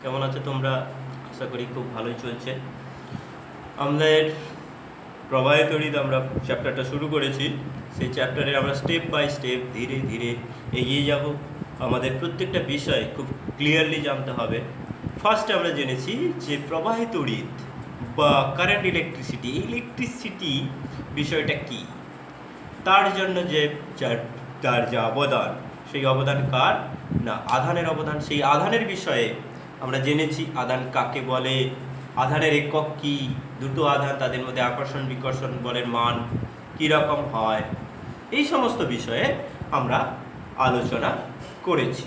কেমন আছো তোমরা? আশা করি খুব ভালোই চলছে। আমাদের প্রবাহে তড়িৎ আমরা চ্যাপ্টারটা শুরু করেছি। সেই চ্যাপ্টারে আমরা স্টেপ বাই স্টেপ ধীরে ধীরে এগিয়ে যাব। আমাদের প্রত্যেকটা বিষয় খুব ক্লিয়ারলি জানতে হবে। ফার্স্টে আমরা জেনেছি যে প্রবাহে তড়িৎ বা কারেন্ট ইলেকট্রিসিটি বিষয়টা কি, তার জন্য তার যে অবদান, সেই অবদান কার না আধানের অবদান। সেই আধানের বিষয়ে আমরা জেনেছি আধান কাকে বলে, আধানের একক কি, দুটো আধান তাদের মধ্যে আকর্ষণ বিকর্ষণ বলের মান কীরকম হয়, এই সমস্ত বিষয়ে আমরা আলোচনা করেছি।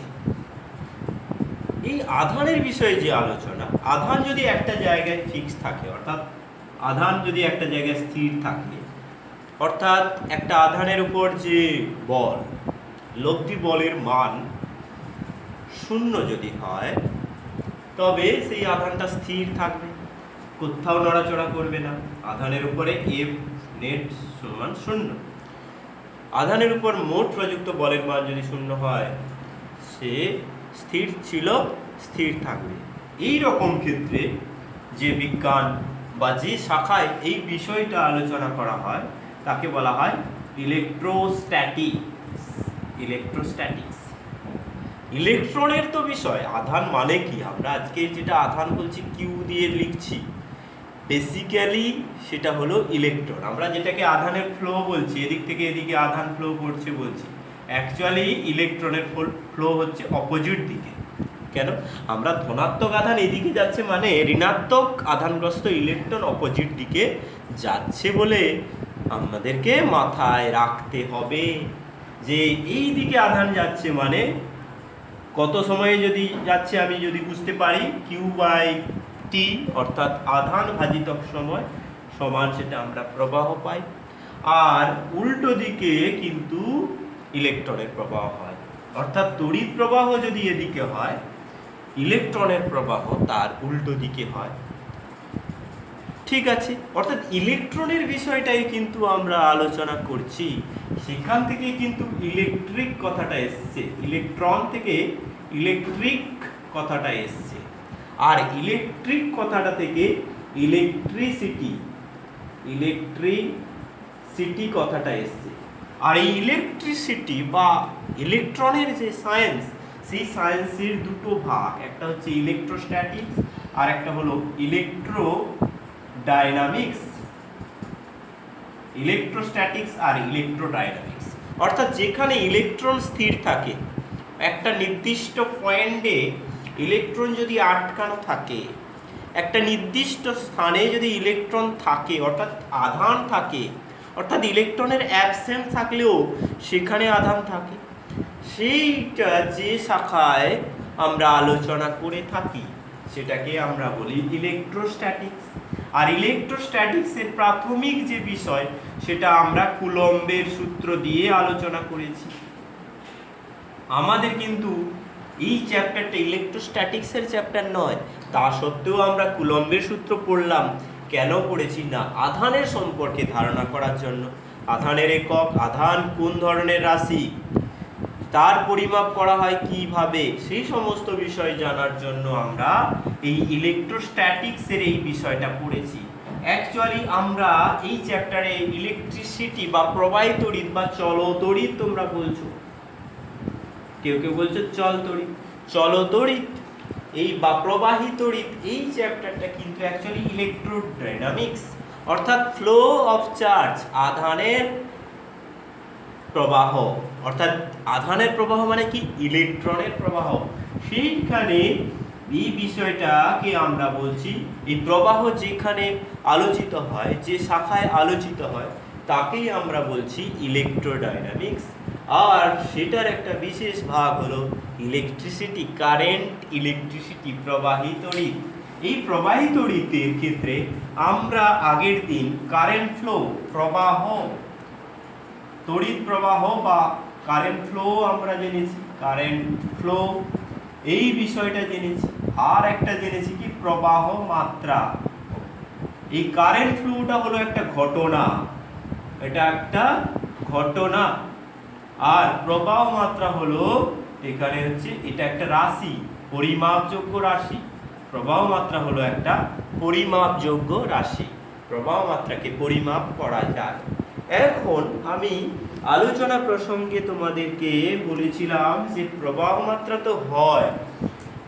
এই আধানের বিষয়ে যে আলোচনা, আধান যদি একটা জায়গায় ফিক্স থাকে, অর্থাৎ আধান যদি একটা জায়গায় স্থির থাকে, অর্থাৎ একটা আধানের উপর যে বল, লব্ধি বলের মান 0 যদি হয়, তবে সেই আধানটা স্থির থাকবে, কোথাও নড়াচড়া করবে না। আধানের উপরে এফ নেট সমান 0। আধানের উপর মোট প্রযুক্ত বলের মান যদি 0 হয়, সে স্থির ছিল, স্থির থাকবে। এই রকম ক্ষেত্রে যে বিজ্ঞান বা যে শাখায় এই বিষয়টা আলোচনা করা হয় তাকে বলা হয় ইলেকট্রোস্ট্যাটিক্স। ইলেকট্রনের তো বিষয়, আধান মানে কি, আমরা আজকে যেটা আধান বলছি কিউ দিয়ে লিখছি, বেসিক্যালি সেটা হলো ইলেকট্রন। আমরা যেটাকে আধানের ফ্লো বলছি, এদিক থেকে এদিকে আধান ফ্লো করছে বলছি, অ্যাকচুয়ালি ইলেকট্রনের ফ্লো হচ্ছে অপোজিট দিকে। কেন? আমরা ধনাত্মক আধান এদিকে যাচ্ছে মানে ঋণাত্মক আধানগ্রস্ত ইলেকট্রন অপোজিট দিকে যাচ্ছে বলে আমাদেরকে মাথায় রাখতে হবে যে এই দিকে আধান যাচ্ছে মানে কত সময়ে যদি যাচ্ছে আমি যদি বুঝতে পারি কিউ বাই টি, অর্থাৎ আধান ভাজিতক সময় সমান, সেটা আমরা প্রবাহ পাই। আর উল্টো দিকে কিন্তু ইলেকট্রনের প্রবাহ হয়, অর্থাৎ তড়িৎ প্রবাহ যদি এদিকে হয়, ইলেকট্রনের প্রবাহ তার উল্টো দিকে হয়। ঠিক আছে, অর্থাৎ ইলেকট্রনের বিষয়টাই কিন্তু আমরা আলোচনা করছি। সেখান থেকে কিন্তু ইলেকট্রিক কথাটা এসছে, ইলেকট্রন থেকে ইলেকট্রিক কথাটা এসছে, আর ইলেকট্রিক কথাটা থেকে ইলেকট্রিসিটি কথাটা এসছে। আর এই ইলেকট্রিসিটি বা ইলেকট্রনের যে সায়েন্স, সেই সায়েন্সের দুটো ভাগ, একটা হচ্ছে ইলেকট্রোস্ট্যাটিক্স আর একটা হলো ইলেকট্রোস্ট্যাটিক্স আর ইলেকট্রোডাইনামিক্স। অর্থাৎ যেখানে ইলেকট্রন স্থির থাকে, একটা নির্দিষ্ট পয়েন্টে ইলেকট্রন যদি আটকানো থাকে, একটা নির্দিষ্ট স্থানে যদি ইলেকট্রন থাকে, অর্থাৎ আধান থাকে, অর্থাৎ ইলেকট্রনের অ্যাবসেন্ট থাকলেও সেখানে আধান থাকে, সেইটা যে শাখায় আমরা আলোচনা করে থাকি সেটাকে আমরা বলি ইলেকট্রোস্ট্যাটিক্স। আর ইলেকট্রোস্ট্যাটিক্সের প্রাথমিক যে বিষয় সেটা আমরা কুলম্বের সূত্র দিয়ে আলোচনা করেছি। আমাদের কিন্তু এই চ্যাপ্টারটা ইলেকট্রোস্ট্যাটিক্সের চ্যাপ্টার নয়, তা সত্ত্বেও আমরা কুলম্বের সূত্র পড়লাম। কেন পড়েছি না আধানের সম্পর্কে ধারণা করার জন্য। আধানের একক, আধান কোন ধরনের রাশি, তার পরিমাপ করা হয় কিভাবে, সেই সমস্ত বিষয় জানার জন্য আমরা এই ইলেকট্রোস্ট্যাটিক্সের এই বিষয়টা পড়েছি। অ্যাকচুয়ালি আমরা এই চ্যাপ্টারে ইলেকট্রিসিটি বা প্রবাহিত তড়িৎ বা চলতড়িৎ তোমরা বলছো, কেউ কেউ বলছো চলতড়িৎ এই বা প্রবাহিত তড়িৎ, এই চ্যাপ্টারটা কিন্তু অ্যাকচুয়ালি ইলেকট্রোডাইনামিক্স, অর্থাৎ ফ্লো অফ চার্জ, আধানের প্রবাহ। অর্থাৎ আধানের প্রবাহ মানে কি ইলেকট্রনের প্রবাহ। সেইখানে এই বিষয়টাকে আমরা বলছি, এই প্রবাহ যেখানে আলোচিত হয়, যে শাখায় আলোচিত হয়, তাকেই আমরা বলছি ইলেকট্রোডাইনামিক্স। আর সেটার একটা বিশেষ ভাগ হলো ইলেকট্রিসিটি, কারেন্ট ইলেকট্রিসিটি, প্রবাহিত তড়িৎ। এই প্রবাহিত তড়িতের ক্ষেত্রে আমরা আগের দিন কারেন্ট ফ্লো, প্রবাহ, তড়িৎ প্রবাহ বা কারেন্ট ফ্লো আমরা জেনেছি, কারেন্ট ফ্লো এই বিষয়টা জেনেছি। আর একটা জেনেছি কি প্রবাহ মাত্রা। এই কারেন্ট ফ্লোটা হলো একটা ঘটনা, এটা একটা ঘটনা। আর প্রবাহ মাত্রা হলো এখানে হচ্ছে এটা একটা রাশি, পরিমাপযোগ্য রাশি। প্রবাহ মাত্রা হলো একটা পরিমাপযোগ্য রাশি, প্রবাহ মাত্রাকে পরিমাপ করা যায়। এখন আমি আলোচনা প্রসঙ্গে তোমাদেরকে বলেছিলাম যে প্রবাহ মাত্রা তো হয়,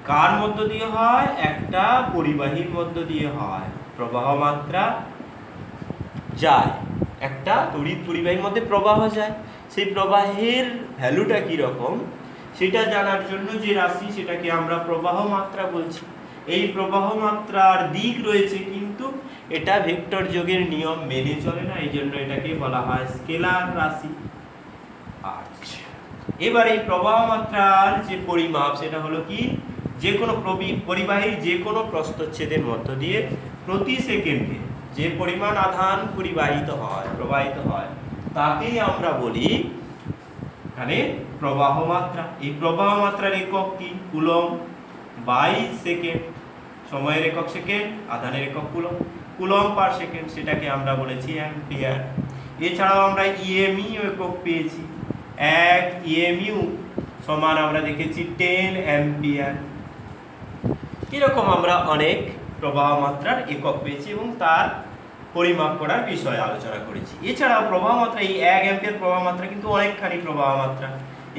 কার মধ্য দিয়ে হয়? একটা পরিবাহীর মধ্য দিয়ে হয়। প্রবাহ মাত্রা যায় একটা তড়িৎ পরিবাহীর মধ্যে প্রবাহ যায়, সেই প্রবাহের ভ্যালুটা কীরকম সেটা জানার জন্য যে রাশি সেটাকে আমরা প্রবাহ মাত্রা বলছি। এই প্রবাহ মাত্রার দিক রয়েছে, কিন্তু এটা ভেক্টর যোগের নিয়ম মেনে চলে না, এই জন্য এটাকে বলা হয় স্কেলার রাশি। আচ্ছা, এবার এই প্রবাহ মাত্রার যে পরিমাপ সেটা হলো কি, যে কোনো পরিবাহীর যে কোনো প্রস্থচ্ছেদের মধ্য দিয়ে প্রতি সেকেন্ডে যে পরিমাণ আধান প্রবাহিত হয় তাকেই আমরা বলি এখানে প্রবাহ মাত্রা। এই প্রবাহ মাত্রার একক কি? Coulomb by second. সময়ের একক সেকেন্ড, আধানের একক কুলম্ব, কুলম্ব পার সেকেন্ড, সেটাকে আমরা বলেছি অ্যাম্পিয়ার। এছাড়াও আমরা ইএমইউ একক পেয়েছি, 1 ইএমইউ সমান আমরা দেখেছি 10 অ্যাম্পিয়ার। এরকম আমরা অনেক প্রবাহ মাত্রার একক পেয়েছি এবং তার পরিমাপ করার বিষয়ে আলোচনা করেছি। এছাড়াও প্রবাহ মাত্রা, এই 1 অ্যাম্পিয়ার প্রবাহ মাত্রা কিন্তু অনেকখানি প্রবাহ মাত্রা।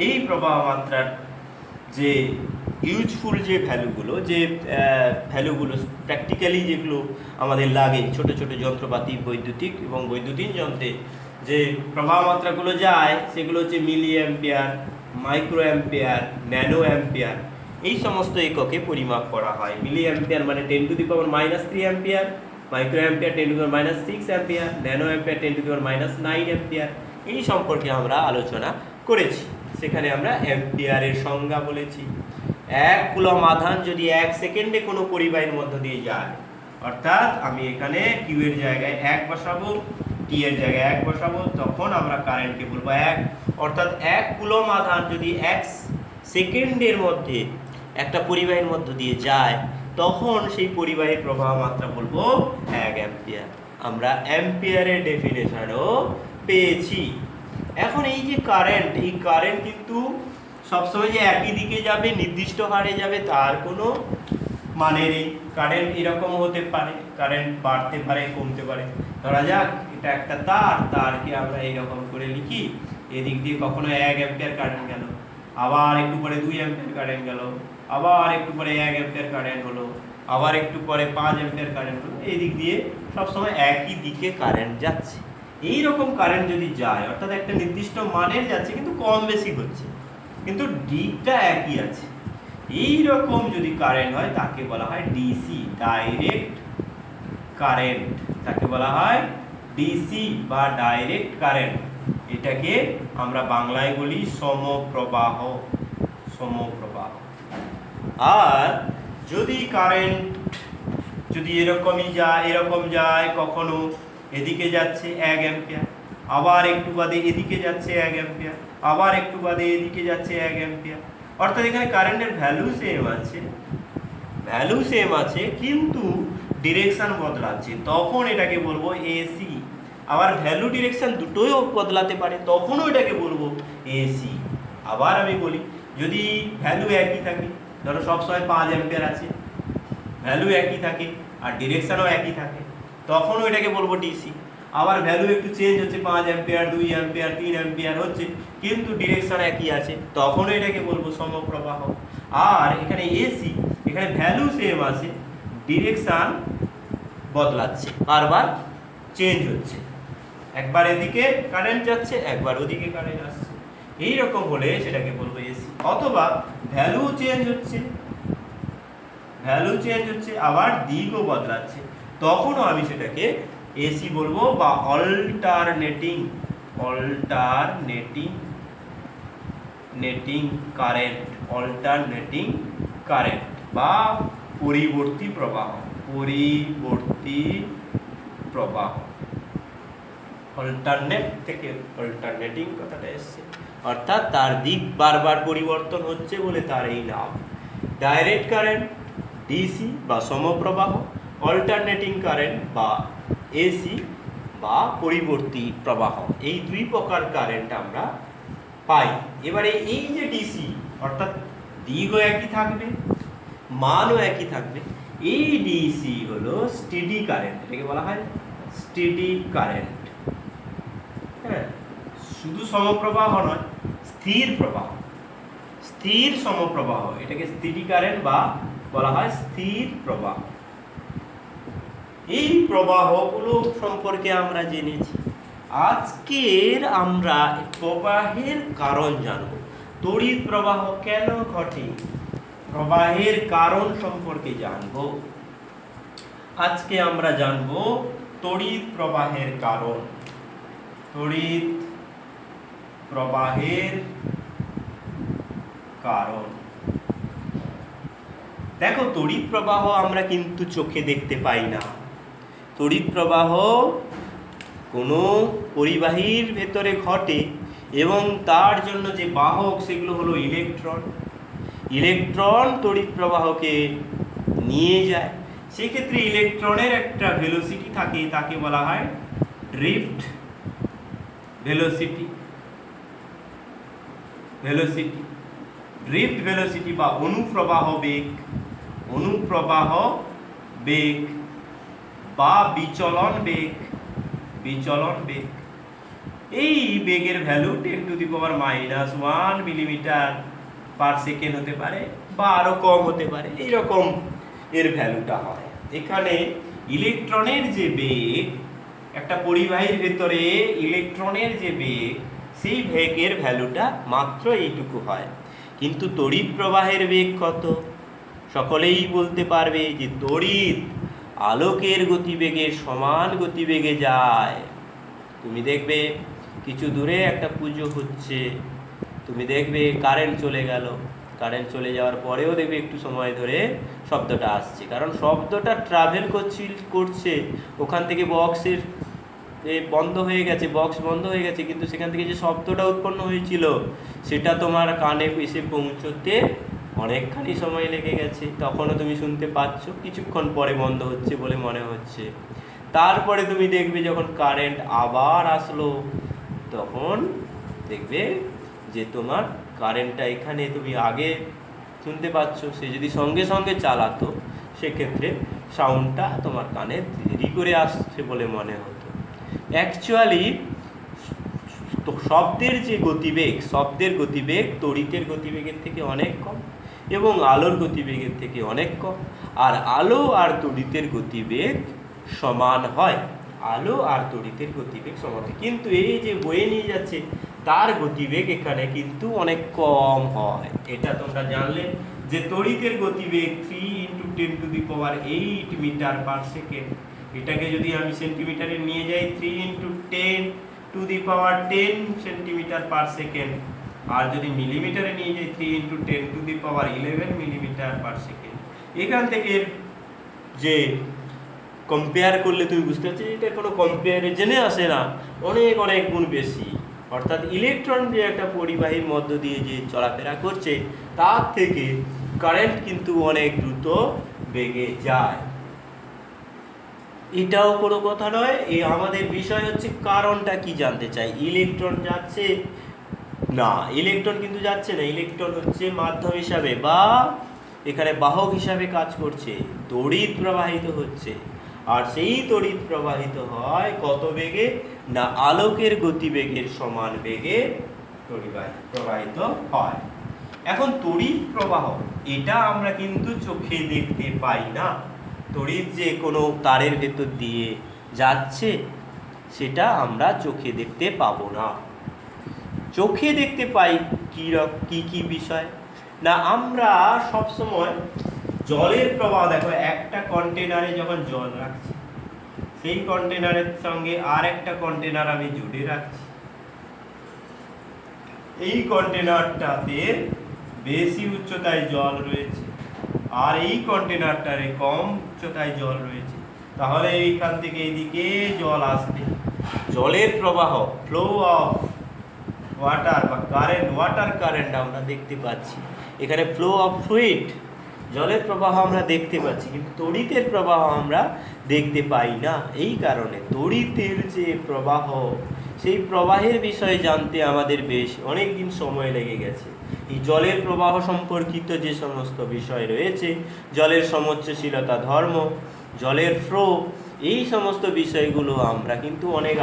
এই প্রবাহ মাত্রার যে ইউজফুল যে ভ্যালুগুলো প্র্যাকটিক্যালি যেগুলো আমাদের লাগে, ছোট ছোট যন্ত্রপাতি, বৈদ্যুতিক এবং বৈদ্যুতিন যন্ত্রে যে প্রবাহ মাত্রাগুলো যায় সেগুলো হচ্ছে milli ampere, micro ampere, nano ampere, এই সমস্ত এককে পরিমাপ করা হয়। মিলি অ্যাম্পিয়ার মানে 10⁻³ ampere, micro ampere 10⁻6 ampere, nano ampere 10⁻9 ampere. এই সম্পর্কে আমরা আলোচনা করেছি। সেখানে আমরা অ্যাম্পিয়ারের সংজ্ঞা বলেছি। 1 কুলম্ব আধান যদি 1 সেকেন্ডে কোনো পরিবাহীর মধ্য দিয়ে যায়, অর্থাৎ আমি এখানে কিউ এর জায়গায় 1 বসাবো, টি এর জায়গায় 1 বসাবো, তখন আমরা কারেন্টকে বলবো 1। অর্থাৎ 1 কুলম্ব আধান যদি 1 সেকেন্ডের মধ্যে একটা পরিবাহীর মধ্য দিয়ে যায়, তখন সেই পরিবাহীর প্রবাহ মাত্রা বলবো 1 অ্যাম্পিয়ার। আমরা অ্যাম্পিয়ারের ডেফিনেশনও পেয়েছি। এখন এই যে কারেন্ট, এই কারেন্ট কিন্তু সবসময় যে একই দিকে যাবে, নির্দিষ্ট হারে যাবে তার কোনো মানে নেই। কারেন্ট এরকম হতে পারে, কারেন্ট বাড়তে পারে, কমতে পারে। ধরা যাক এটা একটা তারকে আমরা এইরকম করে লিখি, এদিক দিয়ে কখনো 1 অ্যাম্পিয়ার কারেন্ট গেল, আবার একটু পরে 2 অ্যাম্পিয়ার কারেন্ট গেল, আবার একটু পরে 1 অ্যাম্পিয়ার কারেন্ট হলো, আবার একটু পরে 5 অ্যাম্পিয়ার কারেন্ট হলো। এই দিক দিয়ে সবসময় একই দিকে কারেন্ট যাচ্ছে। এই রকম কারেন্ট যদি যায়, অর্থাৎ একটা নির্দিষ্ট মানের যাচ্ছে কিন্তু কম বেশি হচ্ছে, কিন্তু দিকটা একই আছে, এই রকম যদি কারেন্ট হয় তাকে বলা হয় ডিসি, ডাইরেক্ট কারেন্ট। তাকে বলা হয় ডিসি বা ডাইরেক্ট কারেন্ট। এটাকে আমরা বাংলায় বলি সমপ্রবাহ। সমপ্রবাহ। আর যদি কারেন্ট যদি এরকম যায়, কখনো এদিকে যাচ্ছে 1 অ্যাম্পিয়ার, আবার একটু বাদে এদিকে যাচ্ছে 1 অ্যাম্পিয়ার, আবার একটু বাদে এদিকে যাচ্ছে 1 অ্যাম্পিয়ার, অর্থাৎ এখানে কারেন্টের ভ্যালু সেম আছে কিন্তু ডিরেকশন বদলাচ্ছে, তখন এটাকে বলবো এসি। আবার ভ্যালু ডিরেকশন দুটোই বদলাতে পারে, তখনও এটাকে বলবো এসি। আবার আমি বলি, যদি ভ্যালু একই থাকে, ধরো সবসময় 5 অ্যাম্পিয়ার আছে, ভ্যালু একই থাকে আর ডিরেকশনও একই থাকে, তখনও এটাকে বলবো ডিসি। আবার ভ্যালু একটু চেঞ্জ হচ্ছে, 5 অ্যাম্পিয়ার, 2 অ্যাম্পিয়ার, 3 অ্যাম্পিয়ার হচ্ছে, কিন্তু ডিরেকশন একই আছে, তখনও এটাকে বলবো সমপ্রবাহ। আর এখানে এসি, এখানে ভ্যালু সেম আছে, ডিরেকশন বদলাচ্ছে, বারবার চেঞ্জ হচ্ছে, একবার এদিকে কারেন্ট যাচ্ছে, একবার ওদিকে কারেন্ট আসছে, এইরকম হলে সেটাকে বলবো এসি। অথবা ভ্যালু চেঞ্জ হচ্ছে আবার দিকও বদলাচ্ছে, তখনও আমি সেটাকে এসি বলবো, বা অল্টারনেটিং কারেন্ট বা পরিবর্তী প্রবাহ। অল্টারনেট থেকে অল্টারনেটিং কথাটা এসছে, অর্থাৎ তার দিক বারবার পরিবর্তন হচ্ছে বলে তার এই নাম। ডাইরেক্ট কারেন্ট ডিসি বা সমপ্রবাহ, অল্টারনেটিং কারেন্ট বা এসি বা পরিবর্তী প্রবাহ, এই 2 প্রকার কারেন্ট আমরা পাই। এবারে এই যে ডিসি, অর্থাৎ দিকও একই থাকবে, মানও একই থাকবে। এই ডিসি হলো স্টেডি কারেন্ট, এটাকে বলা হয় স্টেডি কারেন্ট। হ্যাঁ, শুধু সমপ্রবাহ নয়, স্থির প্রবাহ, স্থির সমপ্রবাহ, এটাকে স্টেডি কারেন্ট বা বলা হয় স্থির প্রবাহ। এই প্রবাহগুলো সম্পর্কে আমরা জেনেছি। আজকের আমরা প্রবাহের কারণ জানব। তড়িৎ প্রবাহ কেন ঘটে, প্রবাহের কারণ সম্পর্কে জানব। আজকে আমরা জানব তড়িৎ প্রবাহের কারণ, তড়িৎ প্রবাহের কারণ। দেখো, তড়িৎ প্রবাহ আমরা কিন্তু চোখে দেখতে পাই না। তড়িৎ প্রবাহ কোনো পরিবাহীর ভেতরে ঘটে এবং তার জন্য যে বাহক সেগুলো হলো ইলেকট্রন। ইলেকট্রন তড়িৎ প্রবাহকে নিয়ে যায়। সেক্ষেত্রে ইলেকট্রনের একটা ভেলোসিটি থাকে, তাকে বলা হয় ড্রিফট ভেলোসিটি। ড্রিফট ভেলোসিটি বা অনুপ্রবাহ বেগ, অনুপ্রবাহ বেগ বা বিচলন বেগ, বিচলন বেগ। এই বেগের ভ্যালু 10⁻⁻1 মিলিমিটার পার সেকেন্ড হতে পারে বা আরো কম হতে পারে, এইরকম এর ভ্যালুটা হয়। এখানে ইলেকট্রনের যে বেগ, একটা পরিবাহীর ভেতরে ইলেকট্রনের যে বেগ, সেই বেগের ভ্যালুটা মাত্র এইটুকু হয়। কিন্তু তড়িৎ প্রবাহের বেগ কত? সকলেই বলতে পারবে যে তড়িৎ আলোকের গতিবেগের সমান গতিবেগে যায়। তুমি দেখবে কিছু দূরে একটা পুজো হচ্ছে, তুমি দেখবে কারেন্ট চলে গেল, কারেন্ট চলে যাওয়ার পরেও দেখবে একটু সময় ধরে শব্দটা আসছে, কারণ শব্দটা ট্রাভেল করছে ওখান থেকে বক্সের বন্ধ হয়ে গেছে, বক্স বন্ধ হয়ে গেছে, কিন্তু সেখান থেকে যে শব্দটা উৎপন্ন হয়েছিল সেটা তোমার কানে এসে পৌঁছতে অনেকখানি সময় লেগে গেছে। তখনও তুমি শুনতে পাচ্ছ, কিছুক্ষণ পরে বন্ধ হচ্ছে বলে মনে হচ্ছে। তারপরে তুমি দেখবে যখন কারেন্ট আবার আসলো, তখন দেখবে যে তোমার কারেন্টটা এখানে তুমি আগে শুনতে পাচ্ছ, সে যদি সঙ্গে সঙ্গে চালাতো সেক্ষেত্রে সাউন্ডটা তোমার কানে দেরি করে আসছে বলে মনে হতো। অ্যাকচুয়ালি শব্দের যে গতিবেগ, শব্দের গতিবেগ তড়িতের গতিবেগের থেকে অনেক কম এবং আলোর গতিবেগের থেকে অনেক কম। আর আলো আর তড়িতের গতিবেগ সমান হয়, আলো আর তড়িতের গতিবেগ সমান হয়, কিন্তু এই যে বয়ে নিয়ে যাচ্ছে তার গতিবেগ এখানে কিন্তু অনেক কম হয়। এটা তোমরা জানলে যে তড়িতের গতিবেগ 3 × 10⁸ মিটার পার সেকেন্ড। এটাকে যদি আমি সেন্টিমিটারে নিয়ে যাই 3 × 10⁻10 সেন্টিমিটার পার সেকেন্ড, আর যদি মিলিমিটারে নিয়ে যাই 3 × 10⁻11 মিলিমিটার পার সেকেন্ড। এখান থেকে যে কম্পেয়ার করলে তুমি বুঝতে পারছো এটা কোনো কম্পেয়ারিজনে আসে না, অনেক অনেক গুণ বেশি। অর্থাৎ ইলেকট্রন যে একটা পরিবাহীর মধ্য দিয়ে যে চলাফেরা করছে তার থেকে কারেন্ট কিন্তু অনেক দ্রুত বেগে যায়। এটাও কোনো কথা নয়, এই আমাদের বিষয় হচ্ছে কারণটা কি জানতে চাই। ইলেকট্রন যাচ্ছে না, ইলেকট্রন কিন্তু যাচ্ছে না, ইলেকট্রন হচ্ছে মাধ্যম হিসাবে বা এখানে বাহক হিসাবে কাজ করছে, তড়িৎ প্রবাহিত হচ্ছে। আর সেই তড়িৎ প্রবাহিত হয় কত বেগে? না, আলোকের গতিবেগের সমান বেগে প্রবাহিত হয়। এখন তড়িৎ প্রবাহ এটা আমরা কিন্তু চোখে দেখতে পাই না। তড়িৎ যে কোনো তারের ভেতর দিয়ে যাচ্ছে সেটা আমরা চোখে দেখতে পাবো না। চোখে দেখতে পাই কি বিষয় না, আমরা সবসময় জলের প্রবাহ, দেখো একটা কন্টেনারে যখন জল রাখছি, সেই কন্টেনারের সঙ্গে আর একটা কন্টেনার আমি জুড়ে রাখছি। এই কন্টেনারটাতে বেশি উচ্চতায় জল রয়েছে আর এই কন্টেনারটারে কম উচ্চতায় জল রয়েছে, তাহলে এইখান থেকে এদিকে জল আসবে। জলের প্রবাহ, ফ্লো অফ ওয়াটার বা কারেন্ট, ওয়াটার কারেন্ট আমরা দেখতে পাচ্ছি। এখানে ফ্লো অফ ফ্লুইড, জলের প্রবাহ আমরা দেখতে পাচ্ছি, কিন্তু তড়িতের প্রবাহ আমরা দেখতে পাই না। এই কারণে তড়িতের যে প্রবাহ, সেই প্রবাহের বিষয়ে জানতে আমাদের বেশ অনেক দিন সময় লেগে গেছে। এই জলের প্রবাহ সম্পর্কিত যে সমস্ত বিষয় রয়েছে, জলের সমুচ্চশীলতা ধর্ম, জলের ফ্লো, এই সমস্ত বিষয়গুলো আমরা কিন্তু অনেক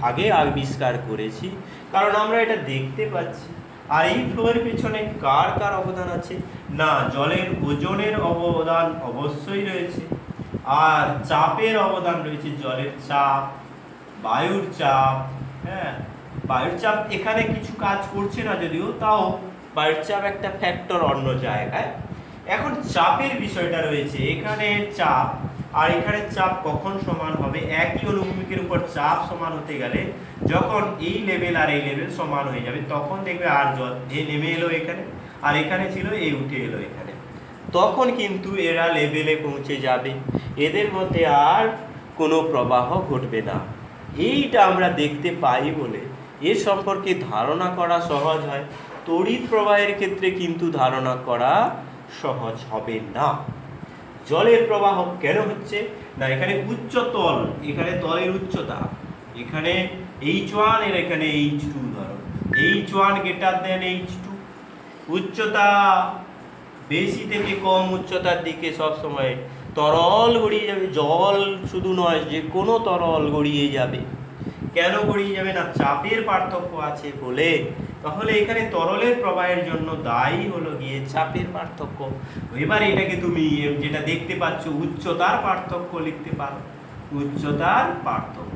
আগে আবিষ্কার করেছি, কারণ আমরা এটা দেখতে পাচ্ছি। আর এই ফ্লোয়ের পেছনে কার কার অবদান আছে? না, জলের ওজনের অবদান অবশ্যই রয়েছে, আর চাপের অবদান রয়েছে, জলের চাপ, বায়ুর চাপ। হ্যাঁ, বায়ুর চাপ এখানে কিছু কাজ করছে না যদিও, তাও বায়ুর চাপ একটা ফ্যাক্টর অন্য জায়গায়। এখন চাপের বিষয়টা রয়েছে, এখানে চাপ আর এখানে চাপ কখন সমান হবে? একই অনুভূমিকের উপর চাপ সমান হতে গেলে যখন এই লেভেল আর এই লেভেল সমান হয়ে যাবে, তখন দেখবে আর জল এ নেমে এলো এখানে, আর এখানে ছিল এ উঠে এলো এখানে, তখন কিন্তু এরা লেভেলে পৌঁছে যাবে, এদের মধ্যে আর কোনো প্রবাহ ঘটবে না। এইটা আমরা দেখতে পাই বলে এর সম্পর্কে ধারণা করা সহজ হয়। তড়িৎ প্রবাহের ক্ষেত্রে কিন্তু ধারণা করা সহজ হবে না। জলের প্রবাহ কেন হচ্ছে? না, এখানে উচ্চতল, এখানে তলের উচ্চতা, এখানে H1 এর এখানে H2, ধরো H1 গ্রেটার দেন H2, উচ্চতা বেশি থেকে কম উচ্চতার দিকে সবসময় তরল গড়িয়ে যাবে। জল শুধু নয়, যে কোনো তরল গড়িয়ে যাবে। কেন গড়িয়ে যাবে? না, চাপের পার্থক্য আছে বলে। তাহলে এখানে তরলের প্রবাহের জন্য দায়ী হলো গিয়ে চাপের পার্থক্য। এবার এটাকে তুমি যেটা দেখতে পাচ্ছ উচ্চতার পার্থক্য লিখতে পারো, উচ্চতার পার্থক্য,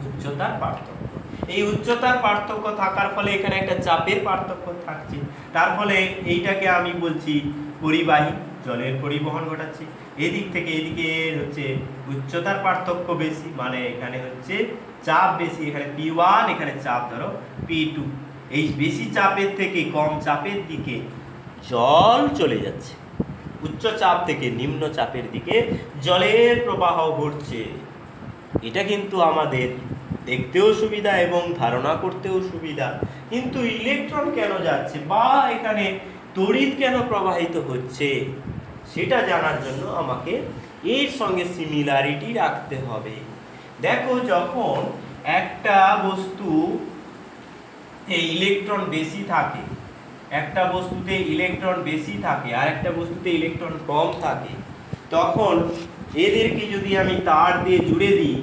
উচ্চতার পার্থক্য। এই উচ্চতার পার্থক্য থাকার ফলে এখানে একটা চাপের পার্থক্য থাকছে, তার ফলে এইটাকে আমি বলছি পরিবাহী, জলের পরিবহন ঘটাচ্ছে। এদিক থেকে এদিকে হচ্ছে উচ্চতার পার্থক্য বেশি, মানে এখানে হচ্ছে চাপ বেশি, এখানে P1, এখানে চাপ ধরো P2। এই বেশি চাপের থেকে কম চাপের দিকে জল চলে যাচ্ছে, উচ্চ চাপ থেকে নিম্ন চাপের দিকে জলের প্রবাহ ঘটছে। এটা কিন্তু আমাদের দেখতেও সুবিধা এবং ধারণা করতেও সুবিধা। কিন্তু ইলেকট্রন কেন যাচ্ছে বা এখানে তড়িৎ কেন প্রবাহিত হচ্ছে, সেটা জানার জন্য আমাকে এর সঙ্গে সিমিলারিটি রাখতে হবে। দেখো, যখন একটা বস্তু এই ইলেকট্রন বেশি থাকে, একটা বস্তুতে ইলেকট্রন বেশি থাকে আর একটা বস্তুতে ইলেকট্রন কম থাকে, তখন এদেরকে যদি আমি তার দিয়ে জুড়ে দিই,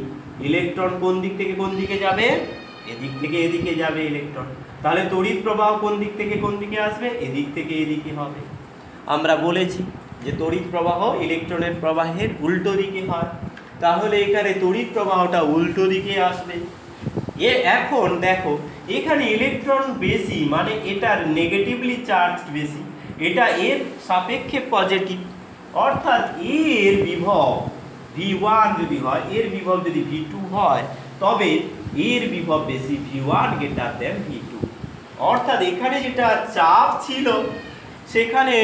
ইলেকট্রন কোন দিক থেকে কোন দিকে যাবে? এদিক থেকে এদিকে যাবে ইলেকট্রন। তাহলে তড়িৎ প্রবাহ কোন দিক থেকে কোন দিকে আসবে? এদিক থেকে এদিকে হবে। আমরা বলেছি যে তড়িৎ প্রবাহ ইলেকট্রনের প্রবাহের উল্টো দিকে হয়, তাহলে এখানে তড়িৎ প্রবাহটা উল্টো দিকে আসবে। এখন দেখো, এখানে ইলেকট্রন বেশি মানে এটার নেগেটিভলি চার্জ বেশি, এটা এর সাপেক্ষে পজিটিভ, অর্থাৎ এর বিভব V1 যদি হয়, এর বিভব যদি V2 হয়, তবে এর বিভব বেশি, V1 গ্রেটার দেন V2। অর্থাৎ এখানে যেটা চাপ ছিল সেখানে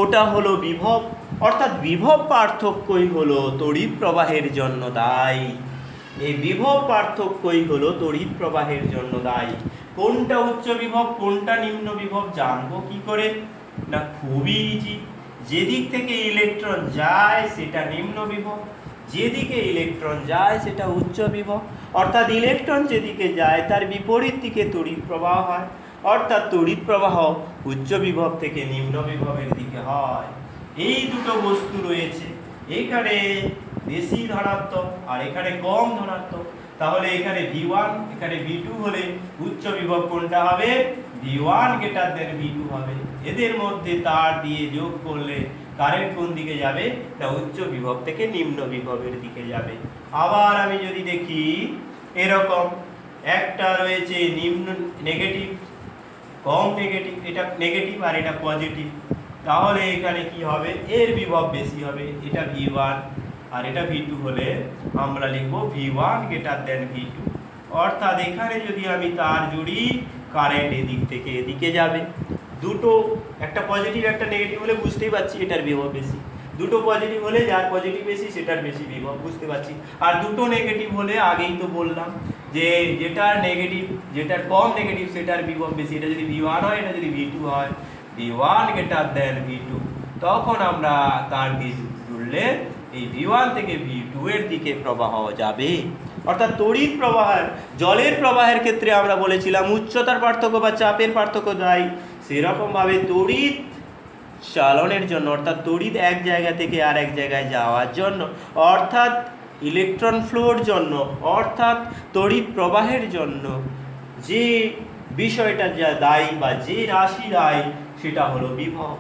ওটা হলো বিভব, অর্থাৎ বিভব পার্থক্যই হলো তড়িৎ প্রবাহের জন্য দায়ী। এই বিভব পার্থক্যই হলো তড়িৎ প্রবাহের জন্য দায়ী। কোনটা উচ্চ বিভব কোনটা নিম্ন বিভব জানবো কি করে? না, খুবই ইজি। যেদিক থেকে ইলেকট্রন যায় সেটা নিম্ন বিভব, যেদিকে ইলেকট্রন যায় সেটা উচ্চ বিভব। অর্থাৎ ইলেকট্রন যেদিকে যায় তার বিপরীত দিকে তড়িৎ প্রবাহ হয়, অর্থাৎ তড়িৎ প্রবাহ উচ্চ বিভব থেকে নিম্ন বিভবের দিকে হয়। এই দুটো বস্তু রয়েছে, এখানে বেশি ধনাত্মক আর এখানে কম ধনাত্মক, তাহলে এখানে V1 এখানে V2 হলে উচ্চ বিভব কোনটা হবে? V1 গ্রেটার দেন V2 হবে। এদের মধ্যে তার দিয়ে যোগ করলে কারেন্ট কোন দিকে যাবে? না, উচ্চ বিভব থেকে নিম্ন বিভবের দিকে যাবে। আবার আমি যদি দেখি এরকম একটা রয়েছে নিম্ন নেগেটিভ, কম নেগেটিভ, এটা নেগেটিভ আর এটা পজিটিভ, তাহলে এখানে কি হবে? এর বিভব বেশি হবে, এটা V1 আর এটা V2 হলে আমরা লিখব V1 গ্রেটার দেন V2। অর্থাৎ এখানে যদি আমি তার জুড়ি, কারেন্ট এদিক থেকে এদিকে যাবে। দুটো, একটা পজিটিভ একটা নেগেটিভ হলে বুঝতেই পারছি এটার বিভব বেশি, দুটো পজিটিভ হলে যার পজিটিভ বেশি সেটার বেশি বিভব, বুঝতে পারছি। আর দুটো নেগেটিভ হলে আগেই তো বললাম যে যেটার নেগেটিভ, যেটার কম নেগেটিভ সেটার বিভব বেশি। এটা যদি V1 হয়, এটা যদি V2 হয়, V1 গ্রেটার দেন V2, তখন আমরা তার দিয়ে জুড়লে এই V1 থেকে V2 এর দিকে প্রবাহ যাবে। অর্থাৎ তড়িৎ প্রবাহের, জলের প্রবাহের ক্ষেত্রে আমরা বলেছিলাম উচ্চতার পার্থক্য বা চাপের পার্থক্য দায়ী, সেরকমভাবে তড়িৎ চালনের জন্য, অর্থাৎ তড়িৎ এক জায়গা থেকে আর এক জায়গায় যাওয়ার জন্য, অর্থাৎ ইলেকট্রন ফ্লোর জন্য, অর্থাৎ তড়িৎ প্রবাহের জন্য যে বিষয়টা যা দায়ী বা যে রাশি দায়ী সেটা হলো বিভব।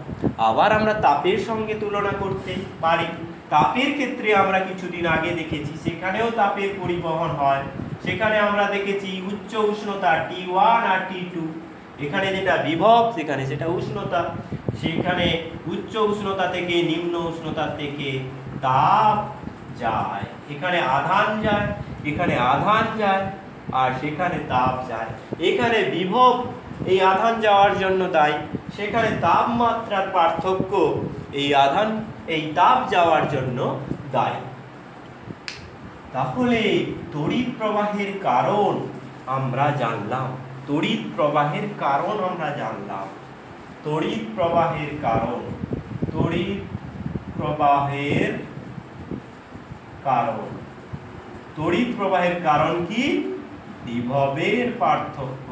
আবার আমরা তাপের সঙ্গে তুলনা করতে পারি। তাপের ক্ষেত্রে আমরা কিছুদিন আগে দেখেছি, সেখানেও তাপের পরিবহন হয়। সেখানে আমরা দেখেছি উচ্চ উষ্ণতা T1 আর T2, এখানে যেটা বিভব সেখানে সেটা উষ্ণতা। সেখানে উচ্চ উষ্ণতা থেকে নিম্ন উষ্ণতা থেকে তাপ যায়, এখানে আধান যায়, এখানে আধান যায়, আর সেখানে তাপ যায়। এখানে বিভব এই আধান যাওয়ার জন্য দায়ী, সেখানে তাপমাত্রার পার্থক্য এই তাপ যাওয়ার জন্য দায়ী। তাহলে তড়িৎ প্রবাহের কারণ আমরা জানলাম, তড়িৎ প্রবাহের কারণ আমরা জানলাম। তড়িৎ প্রবাহের কারণ, তড়িৎ প্রবাহের কারণ, তড়িৎ প্রবাহের কারণ কি? বিভবের পার্থক্য,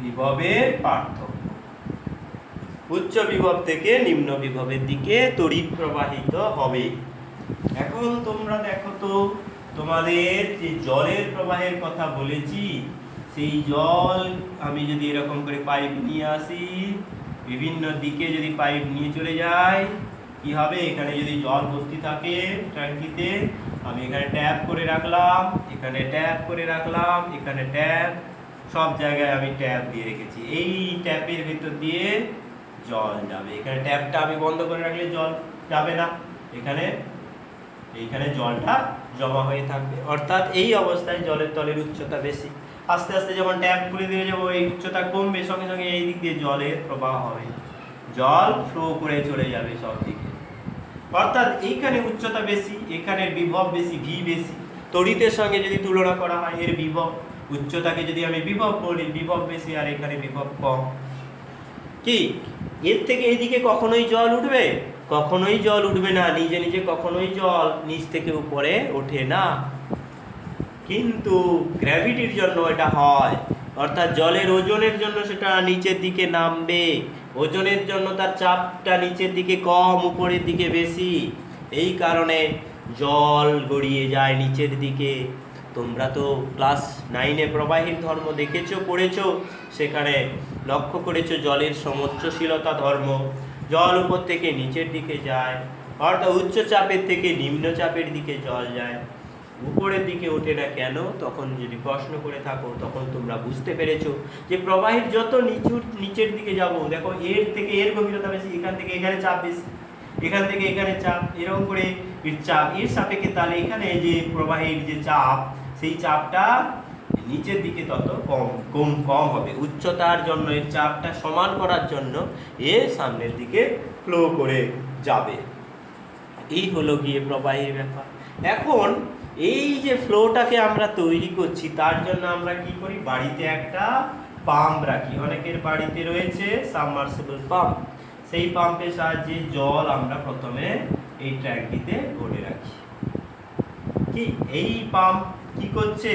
বিভবের পার্থক্য। উচ্চ বিভব থেকে নিম্ন বিভবের দিকে তড়িৎ প্রবাহিত হবে। এখন তোমরা দেখো তো, তোমাদের যে জলের প্রবাহের কথা বলেছি, সেই জল আমি যদি এরকম করে পাইপ নিয়ে আসি, বিভিন্ন দিকে যদি পাইপ নিয়ে চলে যাই, কি হবে? এখানে যদি জল ভর্তি থাকে ট্যাঙ্কিতে, আমি এখানে ট্যাপ করে রাখলাম, এখানে ট্যাপ করে রাখলাম, এখানে ট্যাপ, সব জায়গায় আমি ট্যাপ দিয়ে রেখেছি। এই ট্যাপের ভেতর দিয়ে জল যাবে। এখানে ট্যাপটা আমি বন্ধ করে রাখলে জল যাবে না, এইখানে জলটা জমা হয়ে থাকবে। অর্থাৎ এই অবস্থায় জলের তলের উচ্চতা বেশি। আস্তে আস্তে যখন ট্যাপ খুলে দিয়ে যাবো, এই উচ্চতা কমবে, সঙ্গে সঙ্গে এই দিক দিয়ে জলের প্রবাহ হবে, জল ফ্লো করে চলে যাবে সব দিকে। অর্থাৎ এইখানে উচ্চতা বেশি, এখানে বিভব বেশি, ভি বেশি। তড়িতের সঙ্গে যদি তুলনা করা হয়, এর বিভব, উচ্চতাকে যদি আমি বিভব বলি, বিভব বেশি, আর এখানে বিভব কম। কি এর থেকে এইদিকে কখনোই জল উঠবে? কখনোই জল উঠবে না, নিজে নিজে কখনোই জল নিচ থেকে উপরে ওঠে না। কিন্তু গ্র্যাভিটির জন্য এটা হয়, অর্থাৎ জলের ওজনের জন্য সেটা নিচের দিকে নামবে। ওজনের জন্য তার চাপটা নিচের দিকে কম, উপরের দিকে বেশি। এই কারণে জল গড়িয়ে যায় নিচের দিকে। তোমরা তো ক্লাস 9-এ প্রবাহীর ধর্ম দেখেছো, পড়েছো, সেখানে লক্ষ্য করেছো জলের সমোচ্চশীলতা ধর্ম। জল উপর থেকে নিচের দিকে যায়, অর্থাৎ উচ্চ চাপের থেকে নিম্ন চাপের দিকে জল যায়, উপরের দিকে ওঠে না কেন? তখন যদি প্রশ্ন করে থাকো, তখন তোমরা বুঝতে পেরেছো যে প্রবাহের যত নিচের দিকে যাব, দেখো এর থেকে এর গভীরতা বেশি, এখান থেকে এখানে চাপ বেশি, এখান থেকে এখানে চাপ, এরকম করে এর চাপ এর সাপেক্ষে, তাহলে এখানে যে প্রবাহের যে চাপ, সেই চাপটা নিচের দিকে তত কম হবে। উচ্চতার জন্য এর চাপটা সমান করার জন্য এ সামনের দিকে ফ্লো করে যাবে। এই হলো গিয়ে প্রবাহের ব্যাপার। এখন এই যে ফ্লোটাকে আমরা তৈরি করছি, তার জন্য আমরা কি করি? বাড়িতে একটা পাম্প রাখি, অনেকের বাড়িতে রয়েছে সাবমার্সিবল পাম্প। সেই পাম্পের সাহায্যে জল আমরা প্রথমে এই ট্যাঙ্কিতে ভরে রাখি। কি এই পাম্প কি করছে?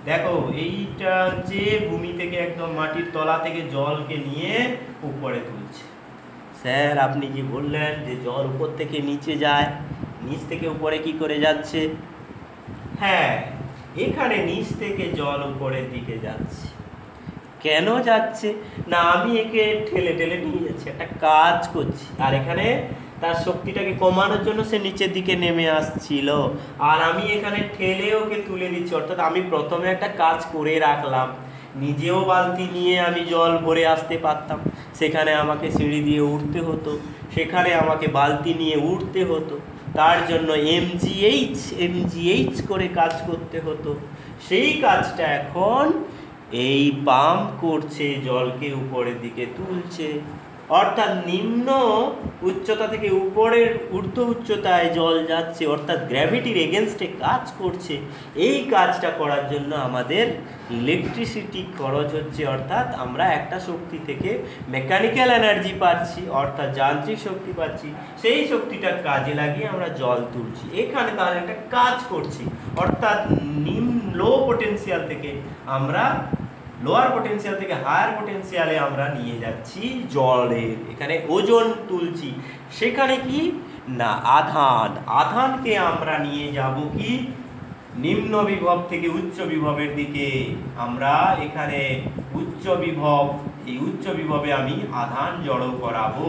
দেখো, এইটা হচ্ছে ভূমি থেকে, একদম মাটির তলা থেকে জলকে নিয়ে উপরে তুলছে। স্যার আপনি যে বললেন যে জল উপর থেকে নিচে যায়, নিচ থেকে উপরে কি করে যাচ্ছে? হ্যাঁ, এখানে নিচ থেকে জল উপরের দিকে যাচ্ছে। কেন যাচ্ছে না? আমি একে ঠেলে ঠেলে নিয়ে যাচ্ছি, একটা কাজ করছি, আর এখানে তার শক্তিটাকে কমানোর জন্য সে নিচের দিকে নেমে আসছিল, আর আমি এখানে ঠেলে ওকে তুলে দিচ্ছি। অর্থাৎ আমি প্রথমে একটা কাজ করে রাখলাম, নিজেও বালতি নিয়ে আমি জল ভরে আসতে পারতাম, সেখানে আমাকে সিঁড়ি দিয়ে উঠতে হতো, সেখানে আমাকে বালতি নিয়ে উঠতে হতো, তার জন্য এমজিএইচ করে কাজ করতে হতো। সেই কাজটা এখন এই পাম্প করছে, জলকে উপরের দিকে তুলছে। অর্থাৎ নিম্ন উচ্চতা থেকে উপরের ঊর্ধ্ব উচ্চতায় জল যাচ্ছে, অর্থাৎ গ্র্যাভিটির এগেনস্টে কাজ করছে। এই কাজটা করার জন্য আমাদের ইলেকট্রিসিটি খরচ হচ্ছে, অর্থাৎ আমরা একটা শক্তি থেকে মেকানিক্যাল এনার্জি পাচ্ছি, অর্থাৎ যান্ত্রিক শক্তি পাচ্ছি। সেই শক্তিটা কাজে লাগিয়ে আমরা জল তুলছি। এখানে তাহলে একটা কাজ করছি, অর্থাৎ লো পোটেনশিয়াল থেকে আমরা লোয়ার পটেনশিয়াল থেকে হায়ার পটেনশিয়ালে আমরা নিয়ে যাচ্ছি জলের, এখানে ওজন তুলছি, সেখানে কি না আধানকে আমরা নিয়ে যাব কি নিম্ন বিভব থেকে উচ্চ বিভবের দিকে। আমরা এখানে উচ্চ বিভব, এই উচ্চ বিভবে আমি আধান জড়ো করাবো।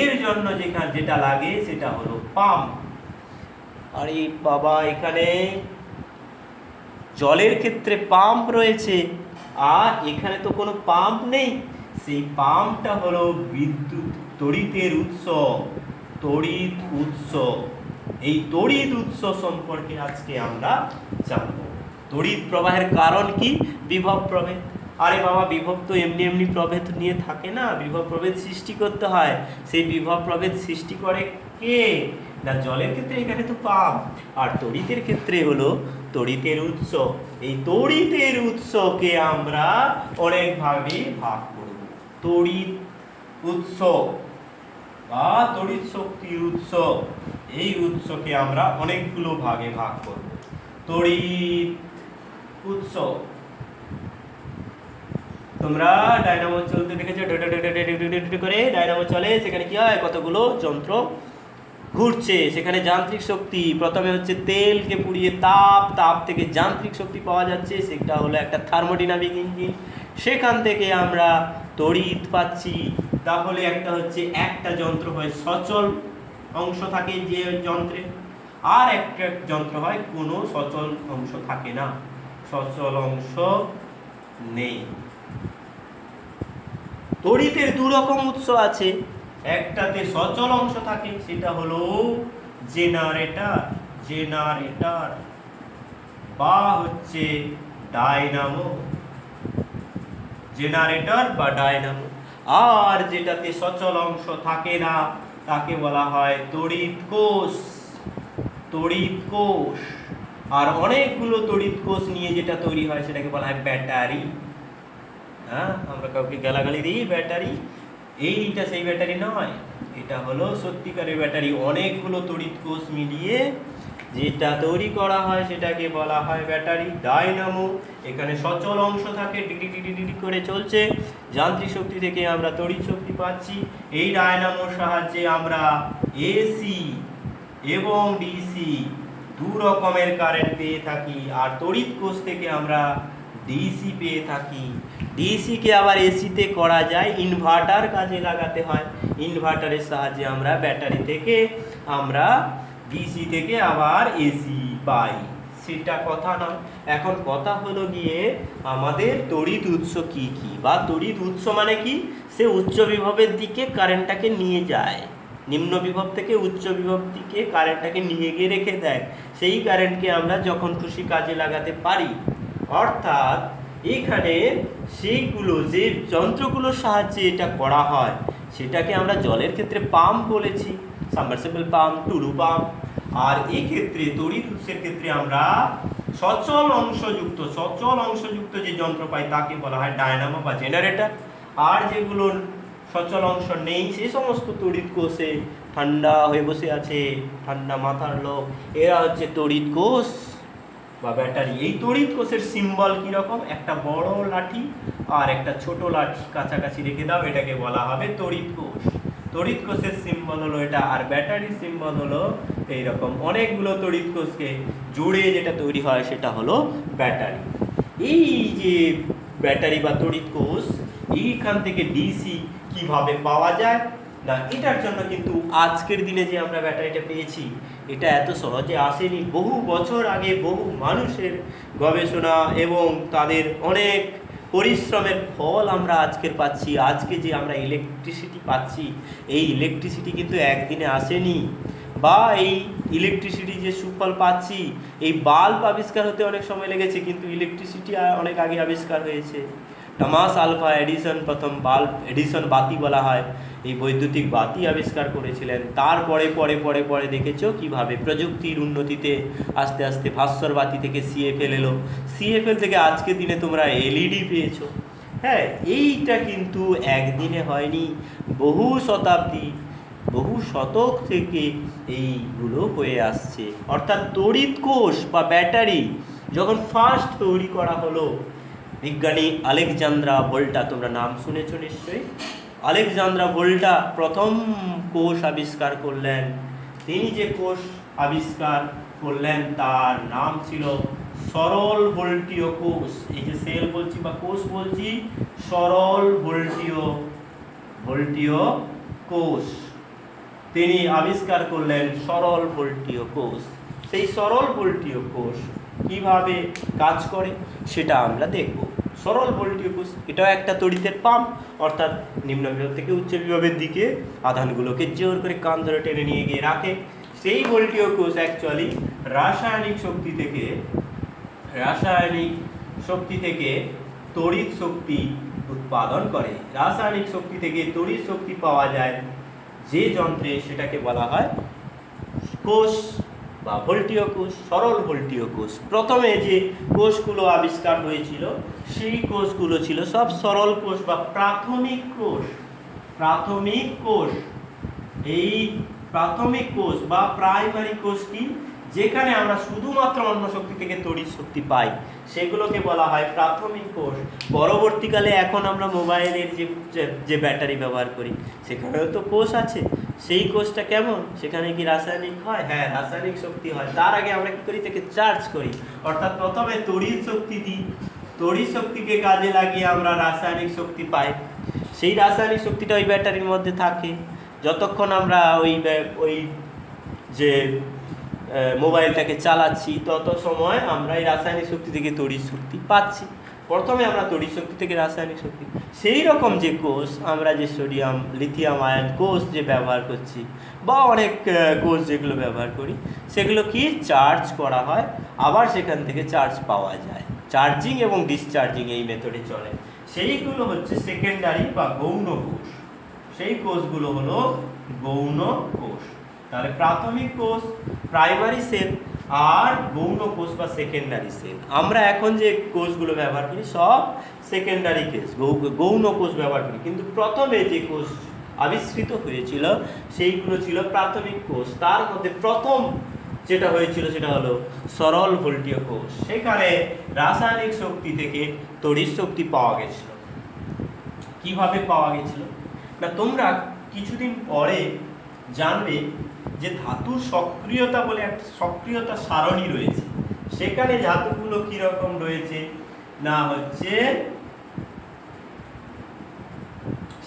এর জন্য যেটা লাগে সেটা হলো পাম্প। আর এই বাবা এখানে জলের ক্ষেত্রে পাম্প রয়েছে, আর এখানে তো কোনো পাম্প নেই। সেই পাম্পটা হলো বিদ্যুৎ তড়িতের উৎস, তড়িৎ উৎস। এই তড়িৎ উৎস সম্পর্কে আজকে আমরা জানবো। তড়িৎ প্রবাহের কারণ কি? বিভব প্রভেদ। আরে বাবা, বিভব তো এমনি এমনি প্রভেদ নিয়ে থাকে না, বিভব প্রভেদ সৃষ্টি করতে হয়। সেই বিভব প্রভেদ সৃষ্টি করে কে না জলের ক্ষেত্রে এখানে তো পাম্প, আর তড়িতের ক্ষেত্রে হলো তড়িতের উৎস। এই তড়িতের উৎসকে আমরা অনেক ভাগে ভাগ করব। তড়িৎ উৎস বা তড়িৎ শক্তির উৎস, এই উৎসকে আমরা অনেকগুলো ভাগে ভাগ করব। তড়িৎ উৎস, তোমরা ডায়নামো চলতে দেখেছো, করে ডায়নামো চলে, সেখানে কি হয় কতগুলো যন্ত্র ঘুরছে, সেখানে যান্ত্রিক শক্তি, প্রথমে হচ্ছে তেলকে পুড়িয়ে তাপ থেকে যান্ত্রিক শক্তি পাওয়া যাচ্ছে, সেটা হলো একটা থার্মোডাইনামিক ইঞ্জিন। সেখান থেকে আমরা তড়িৎ পাচ্ছি। তাহলে একটা যন্ত্র হয় সচল অংশ থাকে যে যন্ত্রে, আর একটা যন্ত্র হয় কোনো সচল অংশ থাকে না, সচল অংশ নেই। তড়িতের দু রকম উৎস আছে, একটাতে সচল অংশ থাকে, সেটা হলো জেনারেটর বা হচ্ছে ডায়নামো, জেনারেটর বা ডায়নামো। আর যেটাতে সচল অংশ থাকে না তাকে বলা হয় তড়িৎ কোষ। আর অনেকগুলো তড়িৎ কোষ নিয়ে যেটা তৈরি হয় সেটাকে বলা হয় ব্যাটারি। হ্যাঁ, আমরা কাউকে গালাগালি দিই ব্যাটারি, এইটা সেই ব্যাটারি নয়, এটা হলো সত্যিকারের ব্যাটারি। অনেকগুলো তড়িৎ কোষ মিলিয়ে যেটা তৈরি করা হয় সেটাকে বলা হয় ব্যাটারি। ডায়নামো, এখানে সচল অংশ থাকে, ডিডি করে চলছে, যান্ত্রিক শক্তি থেকে আমরা তড়িৎ শক্তি পাচ্ছি। এই ডায়নামোর সাহায্যে আমরা এসি এবং ডিসি দু রকমের কারেন্ট পেয়ে থাকি, আর তড়িৎ কোষ থেকে আমরা ডিসি পেয়ে থাকি। ডিসিকে আবার এসিতে করা যায়, ইনভার্টার কাজে লাগাতে হয়, ইনভার্টারের সাহায্যে আমরা ব্যাটারি থেকে আমরা ডিসি থেকে আবার এসি পাই। সেটা কথা নয়, এখন কথা হলো গিয়ে আমাদের তড়িৎ উৎস কি বা তড়িৎ উৎস মানে কি? সে উচ্চ বিভবের দিকে কারেন্টটাকে নিয়ে যায়, নিম্ন বিভব থেকে উচ্চ বিভব দিকে কারেন্টটাকে নিয়ে গিয়ে রেখে দেয়। সেই কারেন্টকে আমরা যখন খুশি কাজে লাগাতে পারি। অর্থাৎ এখানে সেইগুলো যে যন্ত্রগুলোর সাহায্যে এটা করা হয় সেটাকে আমরা জলের ক্ষেত্রে পাম্প বলেছি, সাবমার্সিবল পাম্প, টুলু পাম্প। আর এই ক্ষেত্রে তড়িৎ উৎসের ক্ষেত্রে আমরা সচল অংশযুক্ত যে যন্ত্র পাই তাকে বলা হয় ডায়নামো বা জেনারেটর। আর যেগুলোর সচল অংশ নেই সে সমস্ত তড়িৎ কোষে ঠান্ডা হয়ে বসে আছে, ঠান্ডা মাথার লোক, এরা হচ্ছে তড়িৎ কোষ বা ব্যাটারি। এই তড়িৎ কোষের সিম্বল কীরকম? একটা বড় লাঠি আর একটা ছোট লাঠি কাছাকাছি রেখে দাও, এটাকে বলা হবে তড়িৎ কোষ। তড়িৎ কোষের সিম্বল হলো এটা, আর ব্যাটারির সিম্বল হলো এইরকম। অনেকগুলো তড়িৎ কোষকে জুড়ে যেটা তৈরি হয় সেটা হলো ব্যাটারি। এই যে ব্যাটারি বা তড়িৎ কোষ, এইখান থেকে ডিসি কিভাবে পাওয়া যায় না, এটার জন্য কিন্তু আজকের দিনে যে আমরা ব্যাটারিটা পেয়েছি এটা এত সহজে আসেনি। বহু বছর আগে বহু মানুষের গবেষণা এবং তাদের অনেক পরিশ্রমের ফল আমরা আজকের পাচ্ছি। আজকে যে আমরা ইলেকট্রিসিটি পাচ্ছি, এই ইলেকট্রিসিটি কিন্তু একদিনে আসেনি। বা এই ইলেকট্রিসিটি যে সুফল পাচ্ছি, এই বাল্ব আবিষ্কার হতে অনেক সময় লেগেছে, কিন্তু ইলেকট্রিসিটি অনেক আগে আবিষ্কার হয়েছে। টমাস আলভা এডিসন প্রথম এডিসন বাতি বলা হয়, এই বৈদ্যুতিক বাতি আবিষ্কার করেছিলেন। তারপরে পরে দেখেছো কিভাবে প্রযুক্তির উন্নতিতে আস্তে আস্তে ভাস্বর বাতি থেকে সিএফএল এলো, সিএফএল থেকে আজকের দিনে তোমরা এলইডি পেয়েছো। হ্যাঁ, এইটা কিন্তু একদিনে হয়নি, বহু শতক থেকে এইগুলো হয়ে আসছে। অর্থাৎ তড়িৎ কোষ বা ব্যাটারি যখন ফার্স্ট তৈরি করা হলো বিজ্ঞানী আলেকজান্দ্রা ভোল্টা, তোমরা নাম শুনেছ নিশ্চয়ই। আলেকজান্দ্রা ভোল্টা প্রথম কোষ আবিষ্কার করলেন। তিনি যে কোষ আবিষ্কার করলেন তার নাম ছিল সরল ভোল্টীয় কোষ। এই যে সেল বলছি বা কোষ বলছি, সরল ভোল্টীয় কোষ তিনি আবিষ্কার করলেন, সরল ভোল্টীয় কোষ। সেই সরল ভোল্টীয় কোষ কিভাবে কাজ করে সেটা আমরা দেখব। সরল ভোল্টীয় কোষ এটাও একটা তড়িতের পাম্প, অর্থাৎ নিম্ন বিভব থেকে উচ্চ বিভবের দিকে আধানগুলোকে জোর করে কান ধরে টেনে নিয়ে গিয়ে রাখে। সেই ভোল্টীয় কোষ অ্যাকচুয়ালি রাসায়নিক শক্তি থেকে তড়িৎ শক্তি উৎপাদন করে। রাসায়নিক শক্তি থেকে তড়িৎ শক্তি পাওয়া যায় যে যন্ত্রে, সেটাকে বলা হয় কোষ বা ভোল্টীয় কোষ, সরল ভোল্টীয় কোষ। প্রথমে যে কোষগুলো আবিষ্কার হয়েছিল সেই কোষগুলো ছিল সব সরল কোষ বা প্রাথমিক কোষ। এই প্রাথমিক কোষ বা প্রাইমারি কোষ কি, যেখানে আমরা শুধুমাত্র অন্য শক্তি থেকে তড়িৎ শক্তি পাই, সেগুলোকে বলা হয় প্রাথমিক কোষ। পরবর্তীকালে এখন আমরা মোবাইলের যে ব্যাটারি ব্যবহার করি সেখানেও তো কোষ আছে। সেই কোষটা কেমন, সেখানে কি রাসায়নিক হয়? হ্যাঁ, রাসায়নিক শক্তি হয়। তার আগে আমরা কি করি, তাকে চার্জ করি, অর্থাৎ প্রথমে তড়িৎ শক্তি দিই, তড়িৎ শক্তিকে কাজে লাগিয়ে আমরা রাসায়নিক শক্তি পাই। সেই রাসায়নিক শক্তিটা ওই ব্যাটারির মধ্যে থাকে। যতক্ষণ আমরা ওই যে মোবাইলটাকে চালাচ্ছি তত সময় আমরা এই রাসায়নিক শক্তি থেকে তড়িৎ শক্তি পাচ্ছি। প্রথমে আমরা তড়িৎ শক্তি থেকে রাসায়নিক শক্তি, সেই রকম যে কোষ আমরা যে সোডিয়াম লিথিয়াম আয়ন কোষ যে ব্যবহার করছি বা অনেক কোষ যেগুলো ব্যবহার করি, সেগুলো কি চার্জ করা হয়, আবার সেখান থেকে চার্জ পাওয়া যায়। চার্জিং এবং ডিসচার্জিং এই মেথডে চলে। সেইগুলো হচ্ছে সেকেন্ডারি বা গৌণ কোষ। সেই কোষগুলো হলো গৌণ কোষ। তাহলে প্রাথমিক কোষ, প্রাইমারি সেল, আর গৌণ কোষ বা সেকেন্ডারি সেল। আমরা এখন যে কোষগুলো ব্যবহার করি সব সেকেন্ডারি কোষ, গৌণ কোষ ব্যবহার করি, কিন্তু প্রথমে যে কোষ আবিষ্কৃত হয়েছিল সেইগুলো ছিল প্রাথমিক কোষ। তার মধ্যে প্রথম যেটা হয়েছিল সেটা হলো সরল ভোল্টীয় কোষ। সেখানে রাসায়নিক শক্তি থেকে তড়িৎ শক্তি পাওয়া গেছিল। কিভাবে পাওয়া গেছিল না, তোমরা কিছুদিন পরে জানবে যে ধাতুর সক্রিয়তা বলে একটা সক্রিয়তা সারণী রয়েছে। সেখানে ধাতুগুলো কিরকম রয়েছে না, হচ্ছে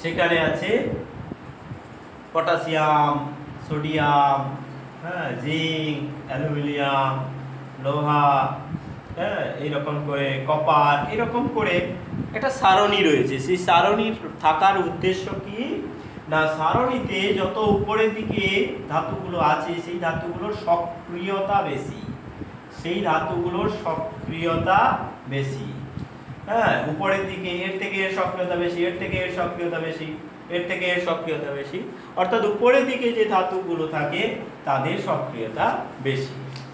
সেখানে আছে পটাশিয়াম, সোডিয়াম, জিঙ্ক, অ্যালুমিনিয়াম, লোহা, এইরকম করে কপার, এরকম করে একটা সারণী রয়েছে। সেই সারণীর থাকার উদ্দেশ্য কি না, সারণীতে যত উপরের দিকে ধাতুগুলো আছে সেই ধাতুগুলোর সক্রিয়তা বেশি, উপরের দিকে এর থেকে এর সক্রিয়তা বেশি, এর থেকে এর সক্রিয়তা বেশি, এর থেকে এর সক্রিয়তা বেশি, অর্থাৎ উপরের দিকে যে ধাতুগুলো থাকে তাদের সক্রিয়তা বেশি।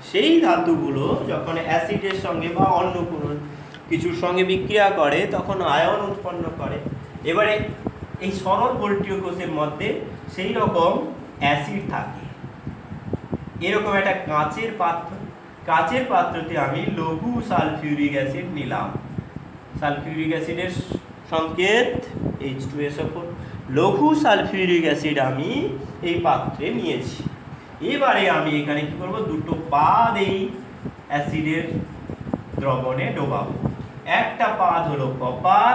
সেই ধাতুগুলো যখন অ্যাসিডের সঙ্গে বা অন্য কোনো কিছুর সঙ্গে বিক্রিয়া করে তখন আয়ন উৎপন্ন করে। এবারে এই সরল ভোল্টীয় কোষের মধ্যে সেই রকম অ্যাসিড থাকে। এরকম একটা কাঁচের পাত্রতে আমি লঘু সালফিউরিক অ্যাসিড নিলাম। সালফিউরিক অ্যাসিডের সংকেত H2SO4। লঘু সালফিউরিক অ্যাসিড আমি এই পাত্রে নিয়েছি। এবারে আমি এখানে কি করব, দুটো পাদ এই অ্যাসিডের দ্রবণে ডোবাবো। একটা পাদ হলো কপার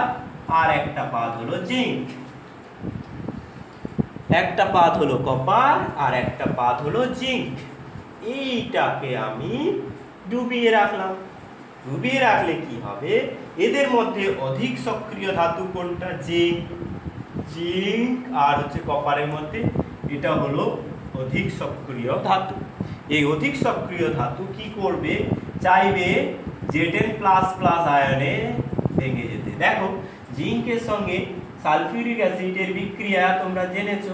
আর একটা পাদ হলো জিঙ্ক। একটা পাদ হলো কপার আর একটা পাদ হলো জিঙ্ক। এইটাকে আমি ডুবিয়ে রাখলাম। ডুবিয়ে রাখলে কি হবে, এদের মধ্যে অধিক সক্রিয় ধাতু কোনটা, জিঙ্ক আর হচ্ছে কপারের মধ্যে এটা হলো অধিক সক্রিয় ধাতু। এই অধিক সক্রিয় ধাতু কি করবে, চাইবে Zn++ আয়নে ভেঙে যেতে। দেখো জিঙ্কের সঙ্গে সালফিউরিক অ্যাসিডের বিক্রিয়া তোমরা জেনেছো।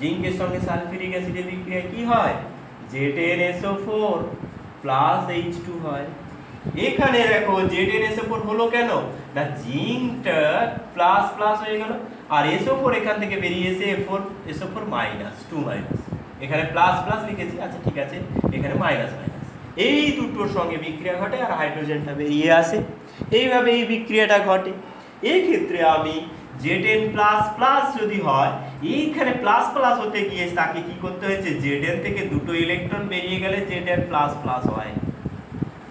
জিঙ্কের সঙ্গে সালফিউরিক অ্যাসিডের বিক্রিয়া কি হয়, ZnSO4 + H2 হয়। এখানে দেখো ZnSO4 হলো কেন না, জিঙ্কটা প্লাস প্লাস হয়ে গেল আর SO4 এখান থেকে বেরিয়ে এসে SO4 -2 এখানে প্লাস প্লাস লিখেছি, আচ্ছা ঠিক আছে, এখানে মাইনাস মাইনাস। এই দুটোর সঙ্গে বিক্রিয়া ঘটে আর হাইড্রোজেনটা বেরিয়ে আসে, এইভাবে এই বিক্রিয়াটা ঘটে। এই ক্ষেত্রে আমি Zn প্লাস প্লাস যদি হয়, এইখানে প্লাস প্লাস হতে গিয়ে তাকে কি করতে হয়েছে, Zn থেকে দুটো ইলেকট্রন বেরিয়ে গেলে Zn প্লাস প্লাস হয়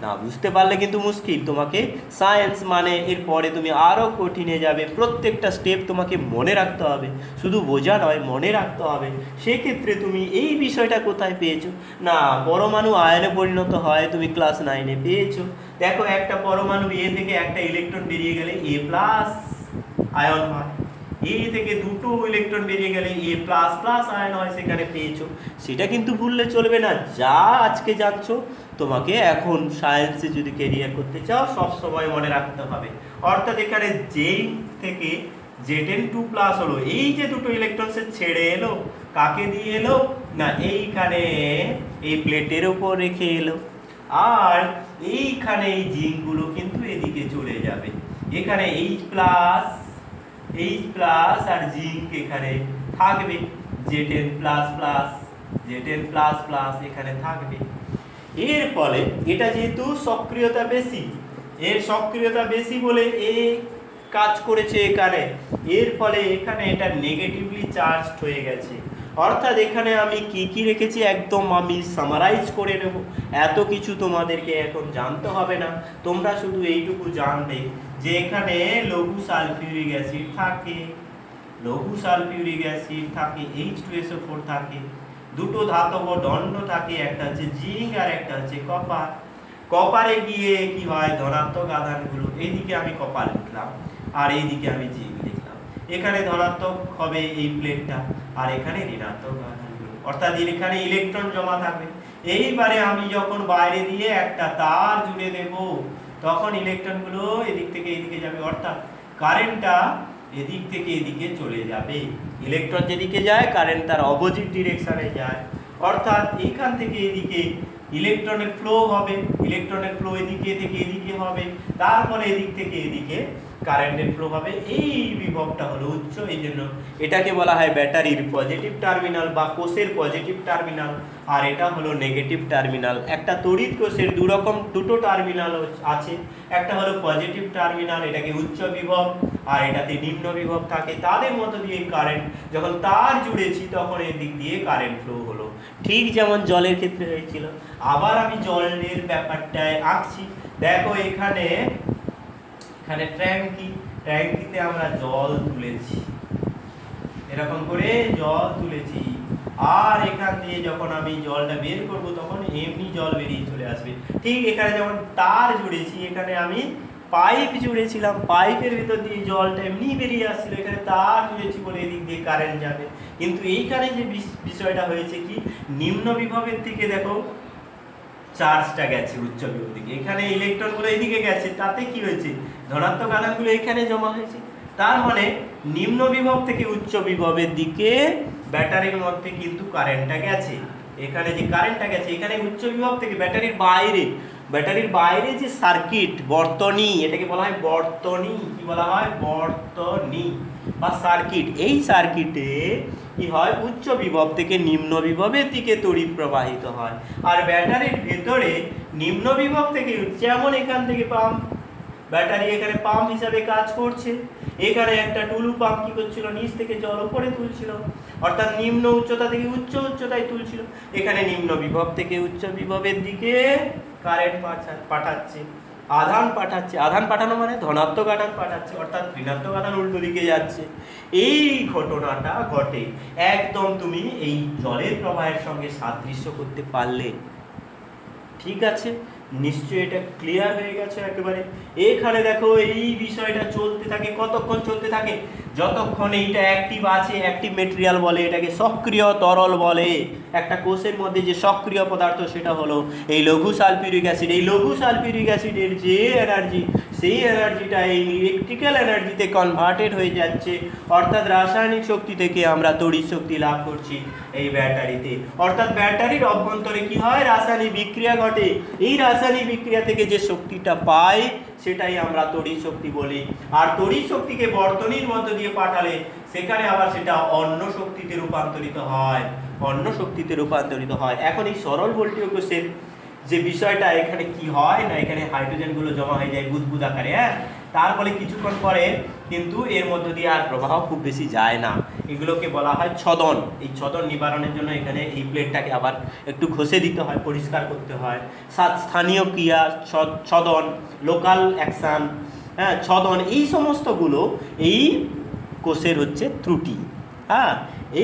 না। বুঝতে পারলে কিন্তু মুশকিল, তোমাকে সায়েন্স মানে এরপরে তুমি আরও কঠিনে যাবে, প্রত্যেকটা স্টেপ তোমাকে মনে রাখতে হবে, শুধু বোঝা নয় মনে রাখতে হবে। সেক্ষেত্রে তুমি এই বিষয়টা কোথায় পেয়েছো না, পরমাণু আয়নে পরিণত হয় তুমি ক্লাস 9-এ পেয়েছো। দেখো একটা পরমাণু এ থেকে একটা ইলেকট্রন বেরিয়ে গেলে এ প্লাস আয়ন হয়, এ থেকে দুটো ইলেকট্রন বেরিয়ে গেলে এ প্লাস প্লাস আয়ন হয়, সেখানে পেয়েছো। সেটা কিন্তু ভুললে চলবে না, যা আজকে জানছো তোমাকে এখন সায়েন্সে যদি ক্যারিয়ার করতে চাও সব সময় মনে রাখতে হবে। অর্থাৎ এখানে যেই থেকে Zn2 প্লাস হলো, এই যে দুটো ইলেকট্রন সে ছেড়ে এলো, কাকে দিয়ে এলো না, এইখানে এই প্লেটের উপর রেখে এলো, আর এইখানে এই জিঙ্কগুলো কিন্তু এদিকে চলে যাবে। এখানে H প্লাস আর জিঙ্ক এখানে থাকবে, Zn plus plus Zn plus plus এখানে থাকবে। এর ফলে এটা যেহেতু সক্রিয়তা বেশি, এর সক্রিয়তা বেশি বলে এ কাজ করেছে এখানে, এর ফলে এখানে এটা নেগেটিভলি চার্জড হয়ে গেছে। অর্থাৎ এখানে আমি কি কি রেখেছি একদম আমি সামারাইজ করে নেব, এত কিছু তোমাদেরকে এখন জানতে হবে না, তোমরা শুধু এইটুকু জানবে যে এখানে লঘু সালফিউরিক অ্যাসিড থাকে, লঘু সালফিউরিক অ্যাসিড থাকে, H2SO4 থাকে, দুটো ধাতব দণ্ড থাকে, একটা হচ্ছে জিঙ্ক আর একটা হচ্ছে কপার। কপারে গিয়ে কি হয়, ধনাত্মক আধানগুলো, এইদিকে আমি কপার লিখলাম আর এইদিকে আমি জিঙ্ক লিখলাম, এখানে ধনাত্মক হবে এই প্লেটটা আর এখানে ঋণাত্মক আধানগুলো, অর্থাৎ এখানে ইলেকট্রন জমা থাকবে। এইবারে আমি যখন বাইরে দিয়ে একটা তার জুড়ে দেব, তখন ইলেকট্রনগুলো এদিক থেকে এদিকে যাবে, অর্থাৎ কারেন্টটা এদিক থেকে এদিকে চলে যাবে। ইলেকট্রন যেদিকে যায় কারেন্ট তার অপোজিট ডিরেকশনে যায়, অর্থাৎ এখান থেকে এদিকে ইলেকট্রনের ফ্লো হবে, ইলেকট্রনের ফ্লো এদিকে থেকে এদিকে হবে, তারপরে এদিক থেকে এদিকে কারেন্টের ফ্লো হবে। এই বিভবটা হলো উচ্চ, এই জন্য এটাকে বলা হয় ব্যাটারির পজিটিভ টার্মিনাল বা কোষের পজিটিভ টার্মিনাল, আর এটা হলো নেগেটিভ টার্মিনাল। একটা তড়িৎ কোষের দুটো টার্মিনাল আছে, একটা হলো পজিটিভ টার্মিনাল, এটাকে উচ্চ বিভব, আর এটাতে নিম্ন বিভব থাকে, তাদের মধ্য দিয়ে কারেন্ট যখন তার জুড়েছি তখন এদিক দিয়ে কারেন্ট ফ্লো হলো, ঠিক যেমন জলের ক্ষেত্রে হয়েছিল। আবার আমি জলের ব্যাপারটায় আঁকছি, দেখো এখানে ট্যাঙ্কিতে আমরা জল তুলেছি, এরকম করে জল তুলেছি, আর এখান দিয়ে যখন আমি জলটা বের করব তখন এমনি জল বেরিয়ে চলে আসবে। ঠিক এখানে যেমন তার জুড়েছি, এখানে আমি পাইপ জুড়েছিলাম, পাইপের ভিতর দিয়ে জলটা এমনি বেরিয়ে আসছিল, এখানে তার জুড়েছি বলে এদিক দিয়ে কারেন্ট যাবে। কিন্তু এইখানে যে বিষয়টা হয়েছে কি, নিম্ন বিভবের থেকে দেখো চার্জটা গেছে উচ্চ বিভব দিকে, এখানে ইলেকট্রনগুলো এইদিকে গেছে, তাতে কি হয়েছে, ধনাত্মক আধানগুলো এখানে জমা হয়েছে। তার মানে নিম্ন বিভব থেকে উচ্চ বিভবের দিকে ব্যাটারির মধ্যে কিন্তু কারেন্টটা গেছে, এখানে যে কারেন্টটা গেছে এখানে উচ্চ বিভব থেকে ব্যাটারির বাইরে যে সার্কিট বর্তনী, এটাকে বলা হয় বর্তনী, কি বলা হয়, বর্তনী বা সার্কিট। এই সার্কিটে কি হয়, উচ্চ বিভব থেকে নিম্ন বিভবের দিকে তড়িৎ প্রবাহিত হয়, আর ব্যাটারির ভেতরে নিম্ন বিভব থেকে, যেমন এখান থেকে পাম্প, ব্যাটারি এখানে পাম্প হিসাবে কাজ করছে, এখানে একটা টুলু পাম্প কি করছিল, নিচ থেকে জল উপরে তুলছিল, অর্থাৎ নিম্ন উচ্চতা থেকে উচ্চ উচ্চতায় তুলছিল, এখানে নিম্ন বিভব থেকে উচ্চ বিভবের দিকে কারেন্ট পাঠাচ্ছে, আধান পাঠানো মানে ধনাত্মক আধান পাঠাচ্ছে, অর্থাৎ ঋণাত্মক আধান উল্টো দিকে যাচ্ছে। এই ঘটনাটা ঘটে, একদম তুমি এই জলের প্রবাহের সঙ্গে সাদৃশ্য করতে পারলে। ঠিক আছে, নিশ্চয়ই এটা ক্লিয়ার হয়ে গেছে একেবারে। এখানে দেখো এই বিষয়টা চলতে থাকে, কতক্ষণ চলতে থাকে, যতক্ষণ এইটা অ্যাক্টিভ আছে, অ্যাক্টিভ মেটেরিয়াল বলে এটাকে, সক্রিয় তরল বলে। একটা কোষের মধ্যে যে সক্রিয় পদার্থ সেটা হলো এই লঘু সালফিউরিক অ্যাসিড। এই লঘু সালফিউরিক অ্যাসিডের যে এনার্জি, সেই এনার্জিটা এই ইলেকট্রিক্যাল এনার্জিতে কনভার্টেড হয়ে যাচ্ছে, অর্থাৎ রাসায়নিক শক্তি থেকে আমরা তড়িৎ শক্তি লাভ করছি এই ব্যাটারিতে। অর্থাৎ ব্যাটারির অভ্যন্তরে কি হয়, রাসায়নিক বিক্রিয়া ঘটে, এই রাসায়নিক বিক্রিয়া থেকে যে শক্তিটা পাই সেটাই আমরা তড়িৎ শক্তি বলি। আর তড়িৎ শক্তিকে বর্তনীর মধ্য দিয়ে পাঠালে সেখানে আবার সেটা অন্য শক্তিতে রূপান্তরিত হয়, এখন এই সরল ভোল্টীয় কোষের যে বিষয়টা এখানে কি হয় না, এখানে হাইড্রোজেনগুলো জমা হয়ে যায় বুদবুদ আকারে, হ্যাঁ, তার ফলে কিছুক্ষণ পরে কিন্তু এর মধ্য দিয়ে আর প্রবাহ খুব বেশি যায় না। এগুলোকে বলা হয় ছদন। এই ছদন নিবারণের জন্য এখানে এই প্লেটটাকে আবার একটু ঘষে দিতে হয়, পরিষ্কার করতে হয়। স্থানীয় ক্রিয়া, ছদন, লোকাল অ্যাকশান, হ্যাঁ, ছদন, এই সমস্তগুলো এই কোষের হচ্ছে ত্রুটি। হ্যাঁ,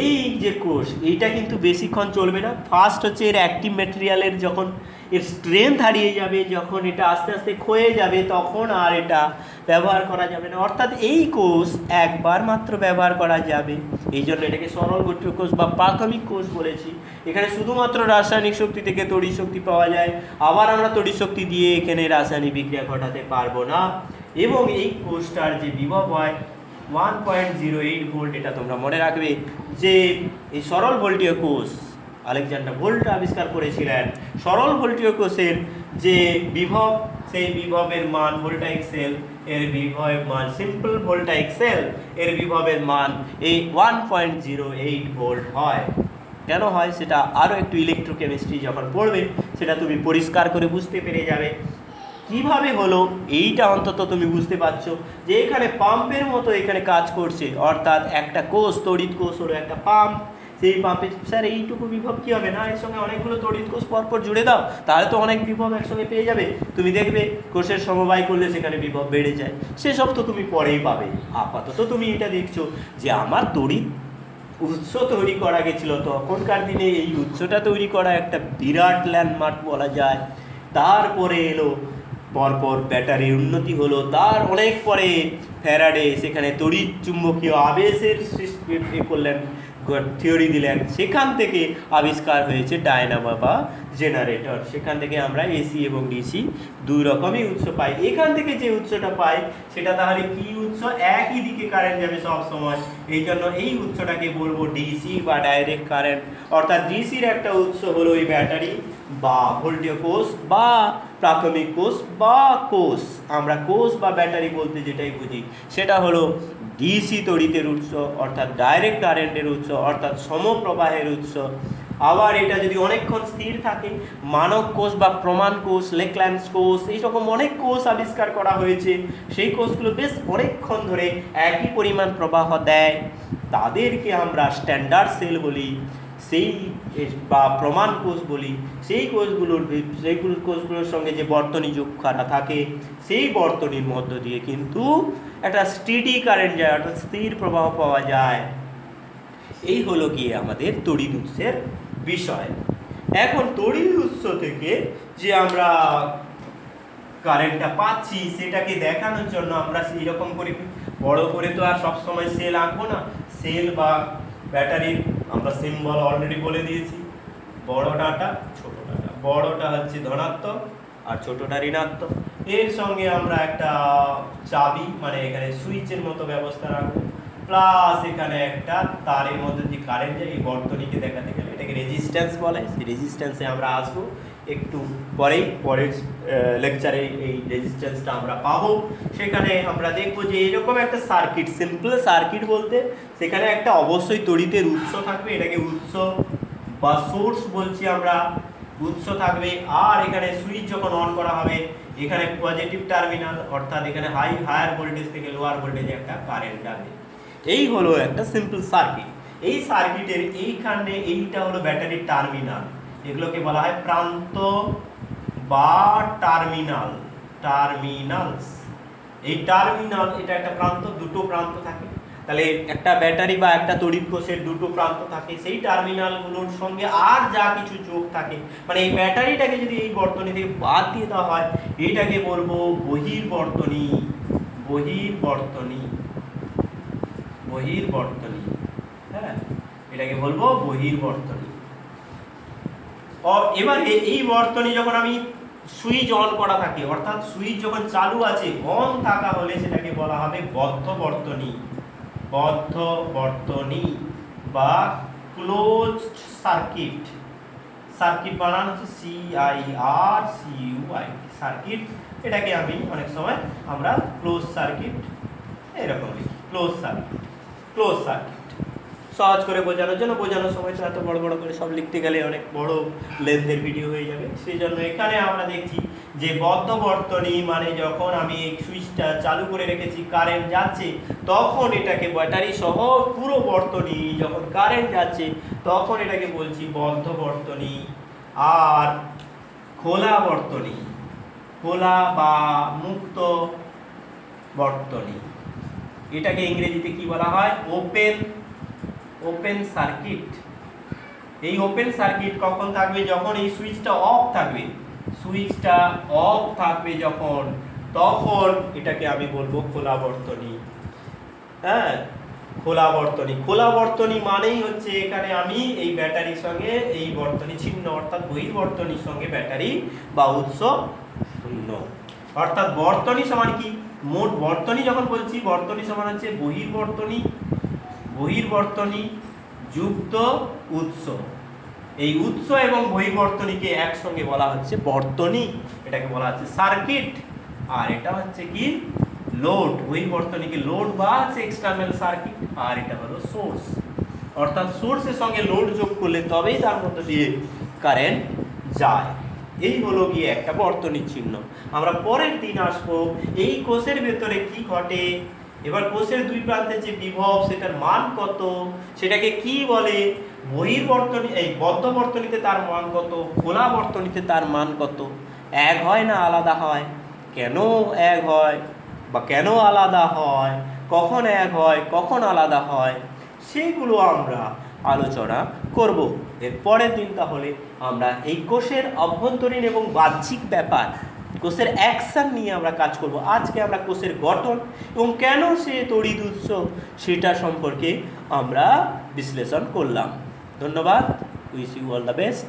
এই যে কোষ, এইটা কিন্তু বেশিক্ষণ চলবে না। ফার্স্ট হচ্ছে এর অ্যাক্টিভ ম্যাটেরিয়ালের যখন এর স্ট্রেংথ হারিয়ে যাবে, যখন এটা আস্তে আস্তে ক্ষয়ে যাবে, তখন আর এটা ব্যবহার করা যাবে না। অর্থাৎ এই কোষ একবার মাত্র ব্যবহার করা যাবে। এই জন্য এটাকে সরল গঠীয় কোষ বা প্রাথমিক কোষ বলেছি। এখানে শুধুমাত্র রাসায়নিক শক্তি থেকে তড়িৎ শক্তি পাওয়া যায়, আবার আমরা তড়িৎ শক্তি দিয়ে এখানে রাসায়নিক বিক্রিয়া ঘটাতে পারবো না। এবং এই কোষটার যে বিভব হয় 1.08 ভোল্ট, এটা তোমরা মনে রাখবে যে এই সরল ভোল্টীয় কোষ আলেকজান্ডার ভোল্ট আবিষ্কার করেছিলেন। সরল ভোল্টীয় কোষের যে বিভব, সেই বিভবের মান ভোল্টাইক সেল এর বিভবের মান, সিম্পল ভোল্টাইক সেল এর বিভবের মান এই 1.08 ভোল্ট হয়। কেন হয় সেটা আরও একটু ইলেকট্রোকেমিস্ট্রি যখন পড়বে সেটা তুমি পরিষ্কার করে বুঝতে পেরে যাবে। কিভাবে হলো এইটা অন্তত তুমি বুঝতে পারছো যে এখানে পাম্পের মতো এখানে কাজ করছে। অর্থাৎ একটা কোষ, তড়িৎ কোষ হলো একটা পাম্প। সেই পাম্পে স্যার এইটুকু বিভব কী হবে না, এর সঙ্গে অনেকগুলো তড়িৎ কোষ পরপর জুড়ে দাও, তাহলে তো অনেক বিভব একসঙ্গে পেয়ে যাবে। তুমি দেখবে কোষের সমবায় করলে সেখানে বিভব বেড়ে যায়। সেসব তো তুমি পরেই পাবে। আপাতত তুমি এটা দেখছো যে আমার তড়িৎ উৎস তৈরি করা গেছিল। তখনকার দিনে এই উৎসটা তৈরি করা একটা বিরাট ল্যান্ডমার্ক বলা যায়। তারপরে এলো পরপর ব্যাটারির উন্নতি হলো, তার অনেক পরে ফ্যারাডে সেখানে তড়িৎ চুম্বকীয় আবেশের সৃষ্টি করলেন, থিওরি দিলেন। সেখান থেকে আবিষ্কার হয়েছে ডায়নামো বা জেনারেটর। সেখান থেকে আমরা এসি এবং ডিসি দুই রকমই উৎস পাই। এখান থেকে যে উৎসটা পাই সেটা তাহলে কি উৎস, একই দিকে কারেন্ট যাবে সব সময়। এই জন্য এই উৎসটাকে বলবো ডিসি বা ডাইরেক্ট কারেন্ট। অর্থাৎ ডিসির একটা উৎস হলো এই ব্যাটারি বা ভোল্টীয় কোষ বা প্রাথমিক কোষ বা কোষ, আমরা কোষ বা ব্যাটারি বলতে যেটাই বুঝি সেটা হলো ডিসি তড়িতের উৎস, অর্থাৎ ডাইরেক্ট কারেন্টের উৎস, অর্থাৎ সমপ্রবাহের উৎস। আবার এটা যদি অনেকক্ষণ স্থির থাকে, মানব কোষ বা প্রমাণ কোষ, লেকল্যান্ডস কোষ, এইরকম অনেক কোষ আবিষ্কার করা হয়েছে। সেই কোষগুলো বেশ অনেকক্ষণ ধরে একই পরিমাণ প্রবাহ দেয়, তাদেরকে আমরা স্ট্যান্ডার্ড সেল বলি, সেই বা প্রমাণ কোষ বলি। সেই কোষগুলোর সঙ্গে যে বর্তনী যোগ করা থাকে, সেই বর্তনীর মধ্য দিয়ে কিন্তু একটা স্টেডি কারেন্ট যায়, অর্থাৎ স্থির প্রবাহ পাওয়া যায়। এই হলো গিয়ে আমাদের তড়িৎ উৎসের বিষয়। এখন তড়িৎ উৎস থেকে যে আমরা কারেন্টটা পাচ্ছি সেটাকে দেখানোর জন্য আমরা সেই রকম করে বড় করে তো আর সবসময় সেল আঁকবো না। সেল বা ব্যাটারির আমরা সিম্বল অলরেডি বলে দিয়েছি, বড় ডাটা ছোট ডাটা। বড়টা হচ্ছে ধনাত্মক আর ছোটটা ঋণাত্মক। এর সঙ্গে আমরা একটা চাবি মানে এখানে সুইচের মতো ব্যবস্থা রাখবো, প্লাস এখানে একটা তারের মধ্যে যে কারেন্ট যায়, এই বর্তনীকে দেখাতে গেলে এটাকে রেজিস্ট্যান্স বলে। সেই রেজিস্ট্যান্সে আমরা আসবো একটু পরের লেকচারে। এই রেজিস্ট্যান্সটা আমরা পাবো। সেখানে আমরা দেখবো যে এরকম একটা সার্কিট, সিম্পল সার্কিট বলতে সেখানে একটা অবশ্যই তড়িতের উৎস থাকবে, এটাকে উৎস বা সোর্স বলছি আমরা। উৎস থাকবে আর এখানে সুইচ যখন অন করা হবে এখানে পজিটিভ টার্মিনাল, অর্থাৎ এখানে হায়ার ভোল্টেজ থেকে লোয়ার ভোল্টেজে একটা কারেন্ট যাবে। এই হলো একটা সিম্পল সার্কিট। এই সার্কিটের এইখানে এইটা হলো ব্যাটারির টার্মিনাল, এগুলোকে বলা হয় প্রান্ত বা টার্মিনাল, টার্মিনালস। এই টার্মিনাল এটা একটা প্রান্ত, দুটো প্রান্ত থাকে। তাহলে একটা ব্যাটারি বা একটা তড়িৎ কোষের দুটো প্রান্ত থাকে, সেই টার্মিনালগুলোর সঙ্গে আর যা কিছু যোগ থাকে, মানে এই ব্যাটারিটাকে যদি এই বর্তনী থেকে বাদ দিয়ে দেওয়া হয় এটাকে বলবো বহির্বর্তনী, বহির্বর্তনী, বহির্বর্তনী। হ্যাঁ, এটাকে বলবো বহির্বর্তনী। এবার এই বর্তনী যখন আমি সুইচ অন করা থাকে, অর্থাৎ সুইচ যখন চালু আছে, অন থাকা হলে সেটাকে বলা হবে বদ্ধ বর্তনী, বদ্ধ বর্তনী বা ক্লোজড সার্কিট। সার্কিট বানানো হচ্ছে CIRCUIT, সার্কিট। এটাকে আমি অনেক সময় আমরা ক্লোজ সার্কিট এরকম লিখি, ক্লোজ সার্কিট, ক্লোজ সার্কিট। সহজ করে বোঝানোর জন্য, বোঝানোর সময় তো এত বড় বড় করে সব লিখতে গেলে অনেক বড় লেন্থের ভিডিও হয়ে যাবে। সেই জন্য এখানে আমরা দেখছি যে বদ্ধ বর্তনী মানে যখন আমি এই সুইচটা চালু করে রেখেছি, কারেন্ট যাচ্ছে, তখন এটাকে ব্যাটারি সহ পুরো বর্তনী যখন কারেন্ট যাচ্ছে তখন এটাকে বলছি বদ্ধ বর্তনী। আর খোলা বর্তনী, খোলা বা মুক্ত বর্তনী, এটাকে ইংরেজিতে কি বলা হয়? Open circuit. এই ওপেন সার্কিট কখন থাকবে? যখন এই সুইচটা অফ থাকবে, সুইচটা অফ থাকবে যখন, তখন এটাকে আমি বলবো খোলা বর্তনী। হ্যাঁ, খোলা বর্তনী। খোলা বর্তনী মানেই হচ্ছে এখানে আমি এই ব্যাটারির সঙ্গে এই বর্তনী ছিন্ন, অর্থাৎ বহির্বর্তনীর সঙ্গে ব্যাটারি বা উৎস শূন্য। অর্থাৎ বর্তনী সমান কি? মোট বর্তনী যখন বলছি, বর্তনী সমান হচ্ছে বহির্বর্তনী যুক্ত উৎস। এই উৎস এবং বহির্বর্তনীকে একসঙ্গে বলা হচ্ছে বর্তনী, এটাকে বলা হচ্ছে সার্কিট। আর এটা হচ্ছে কি? লোড। বহির্বর্তনীকে লোড বা হচ্ছে এক্সটার্নাল সার্কিট, আর এটা হলো সোর্স। অর্থাৎ সোর্সের সঙ্গে লোড যোগ করলে তবেই তার মধ্যে দিয়ে কারেন্ট যায়। এই হলো গিয়ে একটা বর্তনীর চিহ্ন। আমরা পরের দিন আসবো এই কোষের ভেতরে কি ঘটে। এবার কোষের দুই প্রান্তে যে বিভব, সেটার মান কত, সেটাকে কি বলে, বহির্বর্তনী এই বদ্ধ বর্তনীতে তার মান কত, খোলা বর্তনীতে তার মান কত, এক হয় না আলাদা হয়, কেন এক হয় বা কেন আলাদা হয়, কখন এক হয় কখন আলাদা হয়, সেইগুলো আমরা আলোচনা করব এর পরের দিন। তাহলে আমরা এই কোষের অভ্যন্তরীণ এবং বাহ্যিক ব্যাপার, কোষের অ্যাকশন নিয়ে আমরা কাজ করব। আজকে আমরা কোষের গঠন এবং কেন সে তড়িৎ উৎস সেটা সম্পর্কে আমরা বিশ্লেষণ করলাম। ধন্যবাদ। Wish you all the best.